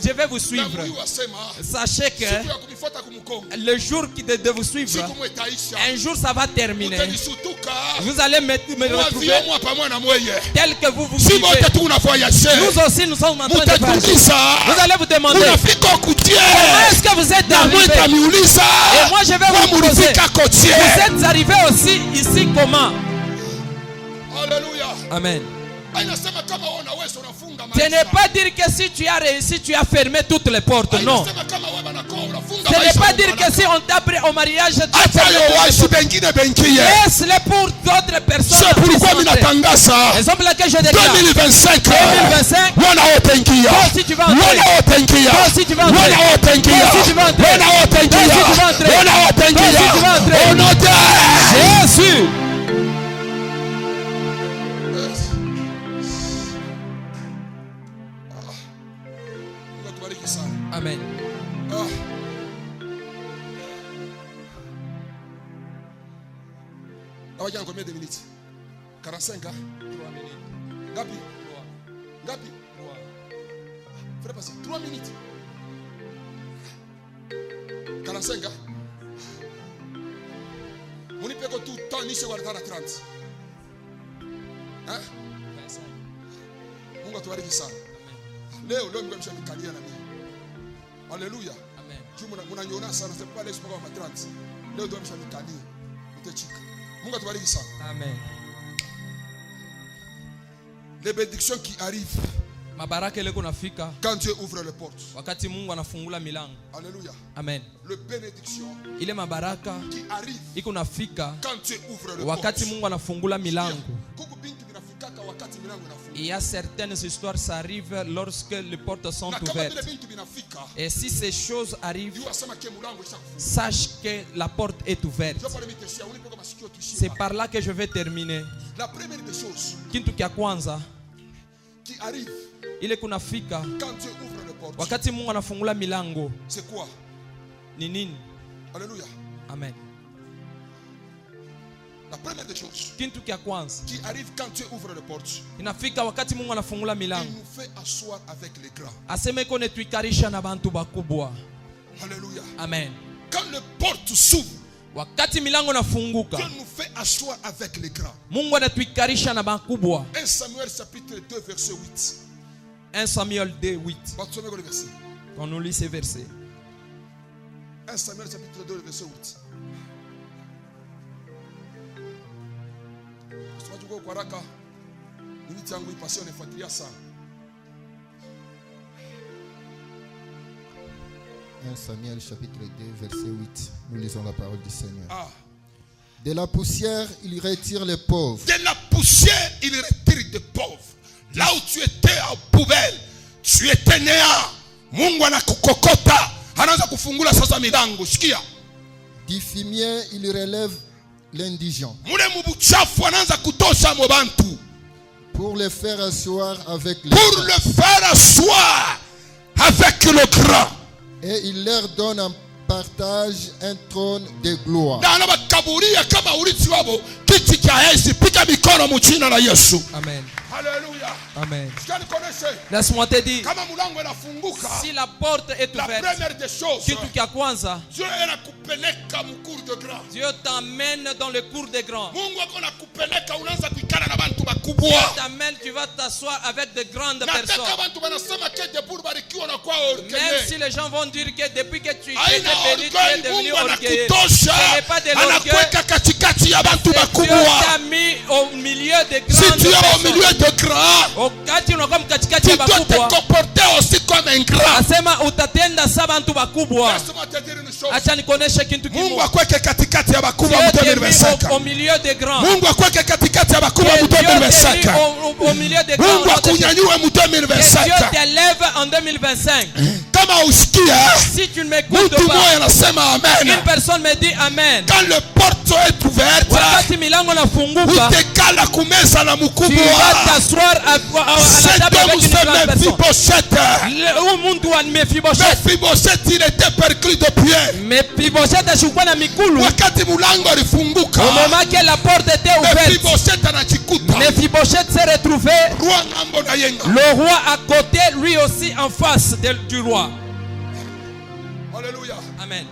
Je vais vous suivre. Na huyu asema. Sachez que Siku ya kunifuata kumukongo. le jour de vous suivre, Siku mwe taisha. un jour ça va terminer. Utanisutuka. Vous allez me retrouver Mwavio mwa pamoja na mweye. tel que vous Si vivez. wote tu unavoyager. Nous aussi nous sommes en train de voyager. Mutakuuliza. Vous allez vous demander Unafika kutie. comment est-ce que vous êtes Na mwe arrivé? tamiuliza. Et moi je vais vous poser. Mulifika kotie. Vous êtes arrivé aussi ici comment? Alléluia. Amen. Inasema kama wewe unaweza unafunga Ce maisha. n'est pas dire que si tu as réussi, tu as fermé toutes les portes. Non. Inasema kama wewe banakoa unafunga Ce n'est maisha. pas dire que si on t'a pris au mariage, tu as hata fermé yo toutes les waishi portes. bengine bengie. Laisse-les pour d'autres personnes. C'est pourquoi mimi La natangaza raison pour laquelle je déclare 2025 2025, wana wote ingia. toi aussi tu vas entrer. Wana wote ingia. Toi aussi tu vas entrer. Wana wote ingia. Toi aussi tu vas entrer. Wana wote Toi ingia. aussi tu vas entrer. Wana wote Toi aussi tu vas ingia. entrer. Au nom de Jésus. Mungu atubariki sana. Amen. Awaja combien de minutes? 45 hein? 3 minutes. Ngapi? Ngapi? Frère passer 3 minutes. 45 hein? Munipeko tout temps ni chez Wartana 30. Hein? 25. Mungu atubariki sana. Leo Mungu ameshanikalia na mimi. Haleluya. Amen. Juu mnaniona sana c'est pas les mpaka wa 30. Leo ndio ameshanikalia. Mtachika. Mungu atubariki sana. Amen. Les bénédictions qui arrivent Mabaraka ile kunafika quand Dieu ouvre les portes. wakati Mungu anafungula milango. Alléluia. Amen. Les bénédictions Ile mabaraka qui arrivent iko nafika quand Dieu ouvre les wakati portes. Mungu anafungula milango. Kuku binti binafikaka wakati milango inafunguka. Il y a certaines histoires ça arrive lorsque les portes sont Na kama vile ouvertes. binti binafika, Et si ces choses arrivent, Dieu asema ke mulango ishakufunguka. sache que la porte est ouverte. Dieu pale miteshia unipe kama sikio tushie. C'est par là que je vais terminer. La première des choses Kitu kia kwanza qui arrive ile kunafika quand Dieu ouvre les portes. wakati Mungu anafungula milango C'est quoi? ni nini? Alléluia. Amen. La première des choses Kitu kia kwanza qui arrive quand Dieu ouvre les portes, inafika wakati Mungu anafungula il milango, nous fait asseoir avec les grands. aseme ko netuikarisha na bantu bakubwa. Alléluia. Amen. Quand les portes s'ouvrent, Wakati milango nafunguka, Dieu nous fait asseoir avec les grands. Mungu anatuikarisha na bakubwa. 1 Samuel chapitre 2 verset 8. 1 Samuel 2:8. Batusome le verset. On nous lit ces versets. 1 Samuel chapitre 2 verset 8. Tuko kwa haraka. Miniti yangu ipasio nifuatilia sana. 1 Samuel chapitre 2 verset 8. Nous lisons la parole du Seigneur. Ah. De la poussière, il retire les pauvres. De la poussière, il retire des pauvres. Là où tu étais en poubelle, tu étais néant. Mungu anakukokota. Anaanza kufungula sasa milango. Sikia. Du fumier, il relève l'indigent. Mule mubuchafu anaanza kutosha mobantu. Pour le faire asseoir avec les Pour grands. le faire asseoir avec le grand. Et il leur donne en partage un trône de gloire. Na anabakaburia kama urithi wao kiti cha enzi. Piga mikono mchina na Yesu. Amen. Haleluya. Amen. Sikia nikoneshe. Laisse-moi te dire, Kama mlango inafunguka. si la porte est La ouverte, première des choses. kitu kia kwanza, Dieu anakupeleka mkuru de grand. Dieu t'amène dans le cours des grands. Mungu wako nakupeleka unaanza kuikana na bantu Dieu bakubwa. t'amène, tu vas t'asseoir avec de grandes Nataka personnes. bantu banasema ke deburu barikiwa na kwa Même si orgueil. les gens vont dire que depuis que tu Aina étais béni, tu es orgueil, devenu Mungu orgueilleux. anakutosha. Ce n'est pas de l'orgueil. Anakuweka katikati ya bantu Dieu bakubwa. t'a mis au milieu de Si grandes tu es au personnes. milieu de grands, Wakati unakuwa mkatikati tu ya dois te bakubwa, comporter aussi comme un grand. asema utatenda sa bantu bakubwa. Laisse-moi te dire une chose. chose. Acha nikuoneshe kitu Mungu kimoja. akweke katikati ya bakubwa mu Dieu t'est mis 2025. au milieu des grands. Mungu akweke katikati ya bakubwa mu Que Dieu t'est mis 2025. au milieu des grands. Mungu akunyanyue mu Que Dieu 2025. t'élève en 2025. Kama usikia Si tu ne m'écoutes mtu pas, mmoja anasema amen. une personne me dit Amen. Quand le porte est ouverte, Wakati milango nafunguka, utekala kumeza na tu vas mkubwa. t'asseoir à la Cet table homme avec une c'est grande personne. Mephibosheth. Umuntu wa Mephibosheth. Mephibosheth il était perclus de pied. Mephibosheth ashukua na mikulu. Wakati mulango alifunguka, Au moment que la porte était ouverte, Mephibosheth anajikuta Mephibosheth s'est retrouvé roi ngambo na yenga. le roi à côté, lui aussi en face du roi. Alléluia. Amen.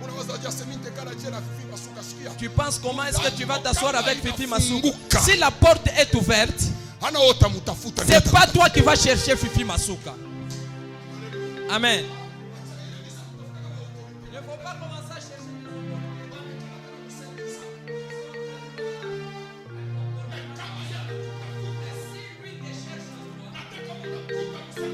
Unaweza just nitekala je na Fifi Masuka sikia. Tu penses comment est-ce que tu vas t'asseoir avec Fifi Masuka? Funguka. Si la porte est ouverte, Hana ota mutafuta. c'est pas toi qui vas chercher Fifi Masuka. Amen. Il ne faut pas commencer à chercher.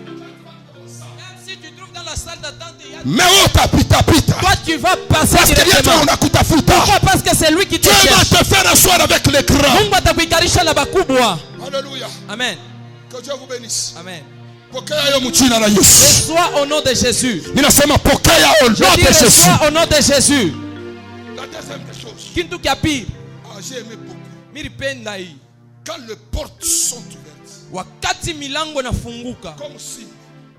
Même si tu trouves dans la salle d'attente, il y a... Mais utapita pita. Toi tu vas passer Parce que Dieu directement. unakutafuta. Pourquoi? Parce que c'est lui qui te Dieu va cherche. te faire asseoir avec les grands. Mungu atakuikarisha na bakubwa. Alléluia. Amen. Que Dieu vous bénisse. Amen. Pokea yo mchina la Yesu. Reçois au nom de Jésus. Ninasema pokea au Je nom dis de Jésus. reçois au nom de Jésus. La deuxième des choses. Kintu kia pili, J'ai aimé beaucoup. miripenda hii. Quand les portes sont ouvertes, Wakati milango nafunguka, comme si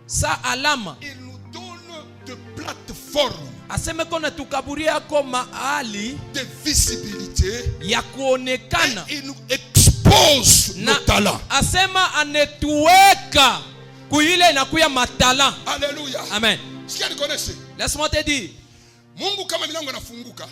sa alama il nous donne de plateformes aseme kona tukaburia yako mahali de visibilité ya kuonekana et il nous expose na nos talents. asema anetuweka kuile na kuya matala. Alléluia. Amen. Sikia nikonese. Laisse-moi te dire, Mungu kama milango inafunguka,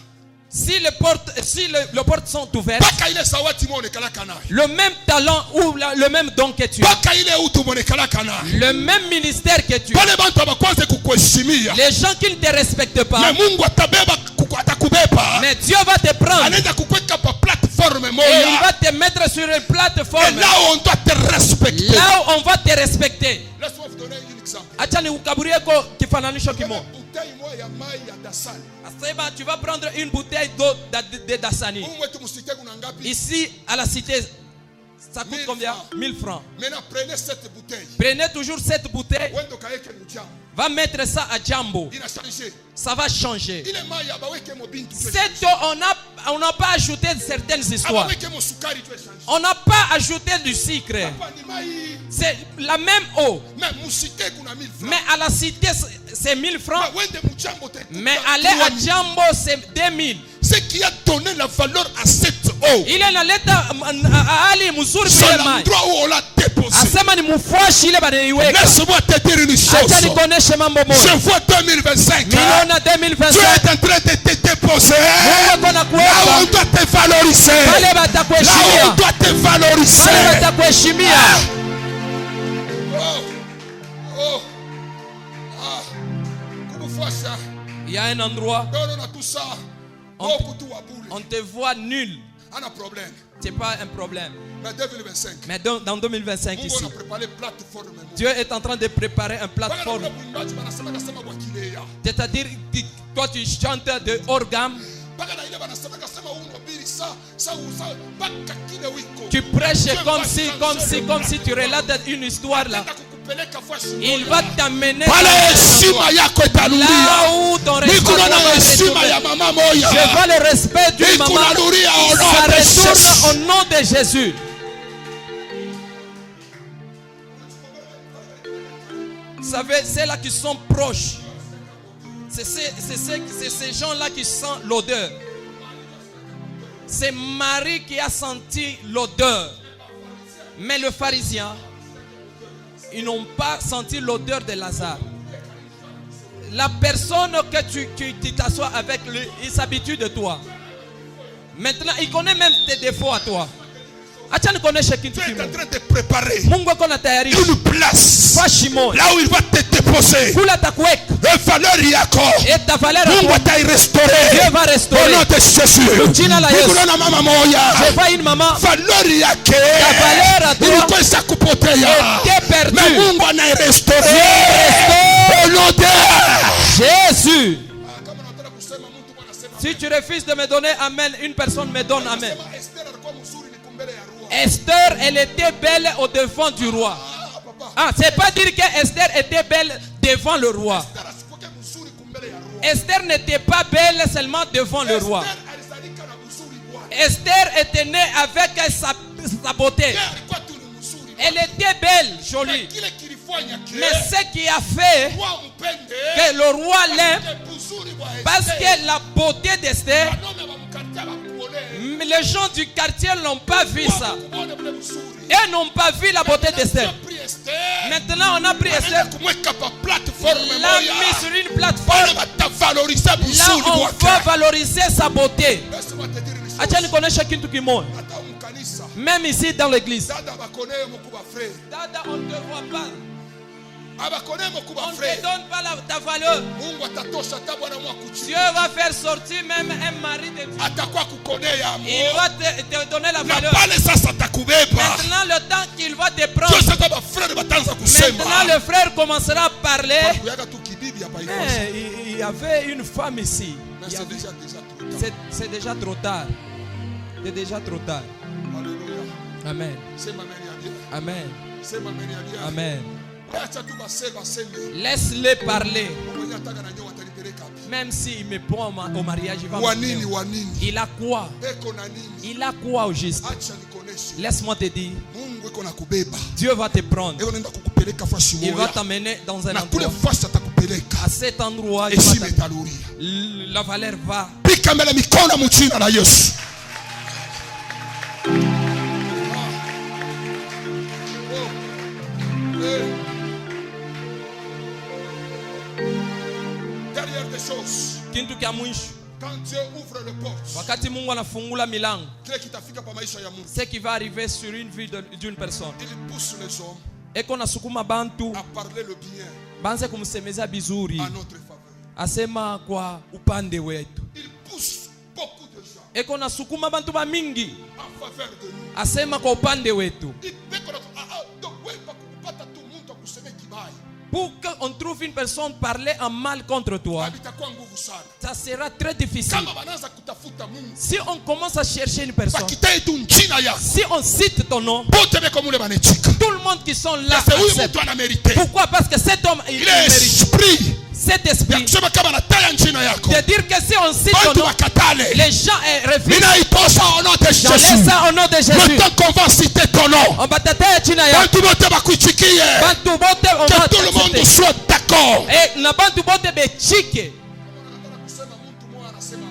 si les portes sont ouvertes, paka ile sawati monekalaka nayo. le même talent ou le même don que tu as, Paka ile utu monekalaka nayo. le même ministère que tu as, Pale bantu abakwanze kukuheshimia. les gens qui ne te respectent pas, Mais Mungu atabeba atakubeba. mais Dieu va te prendre Anaenda kukweka pa plateforme et il moja. va te mettre sur une Et plateforme là on doit te respecter. là où on va te respecter. Laisse-moi vous donner un exemple. Acha nikukaburie ko kifananisho kimoja. Bouteille moja ya mai ya dasani. Asema tu vas prendre une bouteille d'eau de Dasani. Mungu wetu msike kuna ngapi? Ici à la cité, ça coûte 1000 combien? francs. 1000 francs. Maintenant prenez cette bouteille. Prenez toujours cette bouteille, Wendo kaeke mjambo. va mettre ça à Jambo. Il a changé. Ça va changer. Ile mai ya baweke mo bintu. Cette eau, on n'a pas ajouté certaines histoires. Abaweke mo sukari tu changer. On n'a pas ajouté du sucre. Hapa ni mai. C'est la même eau. Mais musike kuna 1000 francs. Mais à la cité, c'est 1000 francs. Wende mjambo te. Mais aller à Jambo, c'est 2000. Ce qui a donné la valeur à cette eau. Il est naleta ali mzuri C'est vile mai. l'endroit où on l'a déposé. Asema ni mfuashi ile banaiweka. Laisse-moi te dire une Acha chose. nikoneshe mambo Je moja. vois 2025. Miliona Dieu 2025. est en train de te déposer. Mungu ako na Là où kuweka. on doit te valoriser. Pale Là où on batakuheshimia. doit te valoriser. Pale batakuheshimia. Oh. Oh. Ah. Comment ça? Il y a un endroit, Non, non, tout ça. On- Beaucoup tout à boule. on te voit nul. On a problème. C'est pas un problème. Mais 2025. Mais dans 2025 Mungu ici, a préparé plateforme. Dieu est en train de préparer une plateforme. C'est-à-dire que toi tu chantes de organe, tu prêches comme si tu relates une histoire là. Il va t'amener Pale heshima yako là itarudia. où ton respect Niko na va heshima ya retourner. mama moya. Je vois le respect d'une Niko maman. narudia au nom Ça de Jésus. retourne au nom de Jésus. Vous savez, c'est là qui sont proches. C'est ces gens-là qui sentent l'odeur. C'est Marie qui a senti l'odeur. Mais le pharisien, ils n'ont pas senti l'odeur de Lazare. La personne que tu t'assois avec lui, il s'habitue de toi. Maintenant, il connaît même tes défauts à toi. Acha nikuoneshe kitu Tu es en kimoja. train de préparer Mungu ako anatayarisha une place fashi moja. là où il va te déposer. Kula atakuweka. La valeur yako. Et ta valeur Mungu atairestaurer. Dieu va Au restaurer. nom de Jésus. Jina la Yesu. Niko na mama moya. Je vois une maman. Valeur yake. Ta valeur à toi ilikuwa isakupotea. était perdue. Mais Mungu anairestaurer. Dieu Au nom de Jésus. Si tu refuses de me donner amen, une personne me donne amen. Sema Esther alikuwa mzuri ni kumbele ya roi. Esther, elle était belle au devant du roi. Ah, papa. Ah, c'est pas dire que Esther était belle devant le roi. Esther asikuwa mzuri kumbele ya roi. Esther n'était pas belle seulement devant le roi. Esther alizalika na mzuri bwana. Esther était née avec sa beauté. Yeye alikuwa tu ni mzuri. Elle était belle, jolie. Kile kilifanya kile. Mais ce qui a fait Roi mpende. que le roi l'aime, Mzuri bwa Esther. parce que la beauté d'Esther, Wanaume wa mkatia bakuone. les gens du quartier n'ont pas vu ça. Kuone mle mzuri. Ils n'ont pas vu la beauté d'Esther. Esther. Maintenant, on a pris Esther, Kumweka pa plateforme l'a moja. mis sur une Wale plateforme. watavaloriza Là, mzuri on wake. va valoriser sa beauté. Laisse-moi te dire une chose. Acha nikuoneshe kitu kimoja. Hata mkanisa. Même ici dans l'église. Dada bakone mukuba frère. Dada, on ne te voit pas. Abakone On mukuba ne te frère. donne pas ta valeur. Mungu atatosha hata bwana mwa kuchi. Dieu va faire sortir même un mari de Dieu. Atakuwa kukonea Il mo. va te donner la Na valeur. pale sasa atakubeba. Maintenant, le temps qu'il va te Sio prendre. sasa ba frère batanza kusema. Maintenant, le frère commencera à parler. Kuyaga tu kibibi hapa hivi. Mais il y avait une femme ici. Mais Il y c'est avait- déjà trop tard. C'est déjà trop tard. C'est déjà trop tard. Alléluia. Amen. Sema amen ya bien. Amen. Sema amen ya bien. Amen. Acha tu basema baseme. Laisse-les parler. Mwenye ataka na nyoa atanipeleka wapi? Même s'il me prend au mariage, il va Wanini m'emmener. wanini. Il a quoi? Eko na nini? Il a quoi au juste? Acha nikoneshe. Laisse-moi te dire. Mungu eko na kubeba. Dieu va te prendre. Eko naenda kukupeleka fashi Il va moja. t'amener dans un Na kule endroit. fashi atakupeleka. À cet endroit, il va Heshima t'amener. itarudia. La valeur va. Pika mbele mikono mu jina la Yesu. Derrière des choses, Kitu kia mwisho. quand Dieu ouvre les portes, Wakati Mungu anafungula milango, kile kitafika pa maisha ya Mungu, ce qui va arriver sur une vie d'une personne. il pousse les hommes Eko nasukuma bantu à parler le bien banze kumsemeza bizuri. à notre faveur. Asema kwa upande wetu. Il pousse beaucoup de gens Eko nasukuma bantu ba mingi. en faveur de nous. Asema kwa upande wetu. Il peko na donc wewe pakupata tu mtu akuseme kibaya. Pour qu'on trouve une personne parler en mal contre toi, Habitakuwa nguvu sana. ça sera très difficile. Kama banaanza kutafuta Mungu, Si on commence à chercher une personne, bakitaye tu njina yako. si on cite ton nom, Bote beko mule banechika. tout le monde qui sont là C'est huyu accepte. mtu ana mérité. Pourquoi? Parce que cet homme, il Ile mérite. esprit Cet ya esprit kusema kama nataya njina yako. de dire que si on cite ton Watu nom, wakatale. les gens refusent. Ninaitosha au nom de Dans les Jésus. saints au nom de Le Jésus. temps qu'on va citer ton nom. On va t'attaquer china ya. Bantu bote bakuitikie. Bantu bote on va Que tout le monde t'accepter. soit d'accord. Et na bantu bote bechike.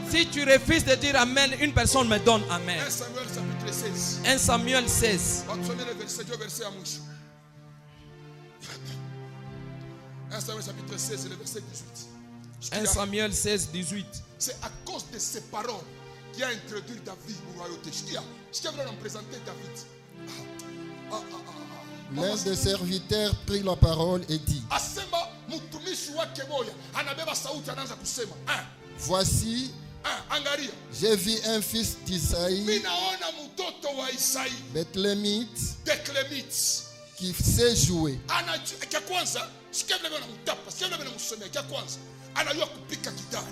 Si tu refuses de dire amen, une personne me donne amen. 1 Samuel chapitre 16. 1 Samuel 16. Batusomee le verset, ndio verset ya mwisho. 1 Samuel chapitre 16, le verset 18. 1 Samuel 16, 18. C'est à cause de ces paroles qui a introduit David au royauté. Je tiens à présenter David. L'un des serviteurs prit la parole et dit, Asema mtumishi wake moya anabeba sauti anaanza kusema. voici, Angalia. j'ai vu un fils d'Isaïe, Mimi naona mtoto wa Isai, Bethlémite, Deklemit. qui sait jouer. Kia kwanza, sikia vile anamtapa, sikia vile anamsomea. Kia kwanza, anajua kupika gitari.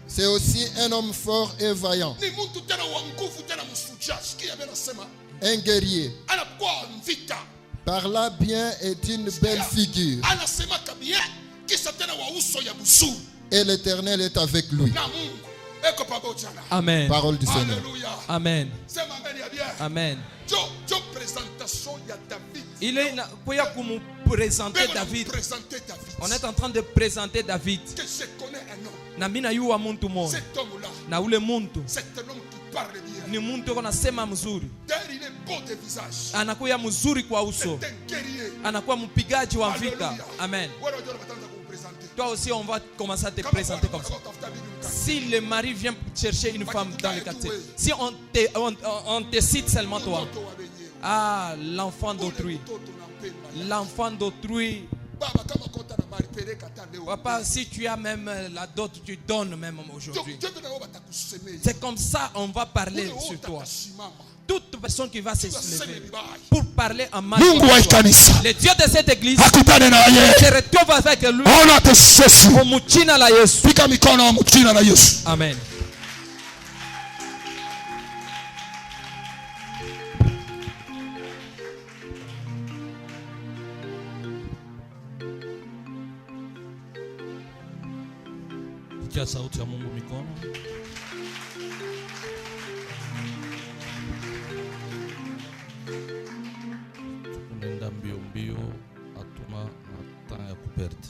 C'est aussi un homme fort et vaillant, Ni mtu tena wa nguvu tena msuja. Sikia vile anasema, un guerrier, anakuwa mvita. parla bien et d'une belle figure, Anasema kabia kisha tena wa uso ya mzuri. et l'Éternel est avec lui. Na Mungu eko pamoja na. Amen. Parole du Seigneur. Alléluia. Amen. Sema amen ya bien. Amen. Jo présentation ya David. Il est kuya kumu présenter Beko na David. présenter David. On est en train de présenter David. Que je connais un homme. Na mina yuwa muntu moja. Cet homme-là, Na ule muntu c'est un homme qui parle bien. ni muntu yuko nasema mzuri. D'ailleurs, il est beau de visage. Anakuya mzuri kwa uso. C'est un guerrier. Anakuwa mpigaji wa vita. Alléluia. Amen. Voilà, Dieu va t'entendre vous présenter. Toi aussi, on va commencer à te Kama présenter Bwana comme ça. atafuta bibi mkali. Si le mari vient chercher une femme dans le quartier, si on te cite seulement toi, Mtoto wa wenyewe. ah, l'enfant d'autrui, Ule mtoto unampenda. l'enfant d'autrui, Baba kama kota na mali peleka hata leo. papa, si tu as même la dot, tu donnes même aujourd'hui. Dieu na wewe atakusemea. C'est comme ça on va parler Ule sur wote toi. atasimama. Toute personne qui va se Useme lever vibaya. pour parler en mal, Mungu wa contre toi, kanisa. le Dieu de cette église Akutane na yeye. se retrouve avec lui Ona te Yesu. au Muchina la Yesu. Pika mikono mu jina la Yesu. Amen. Kia sauti ya Mungu mikono. Tunaenda mbio mbio, hatuna hata ya kuperdre.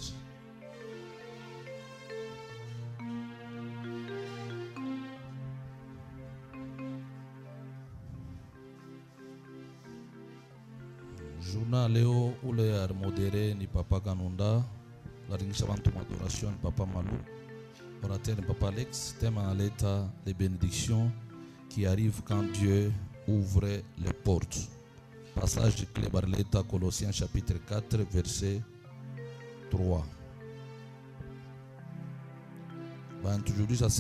Journal leo ule armodere ni Papa Kanunda, laringisha bantu adoration ni Papa Malou, orateur ni Papa Alex, thème analeta les bénédictions qui arrivent quand Dieu ouvre les portes. Passage de clé barleta Colossiens chapitre 4 verset 3. Bantu judisha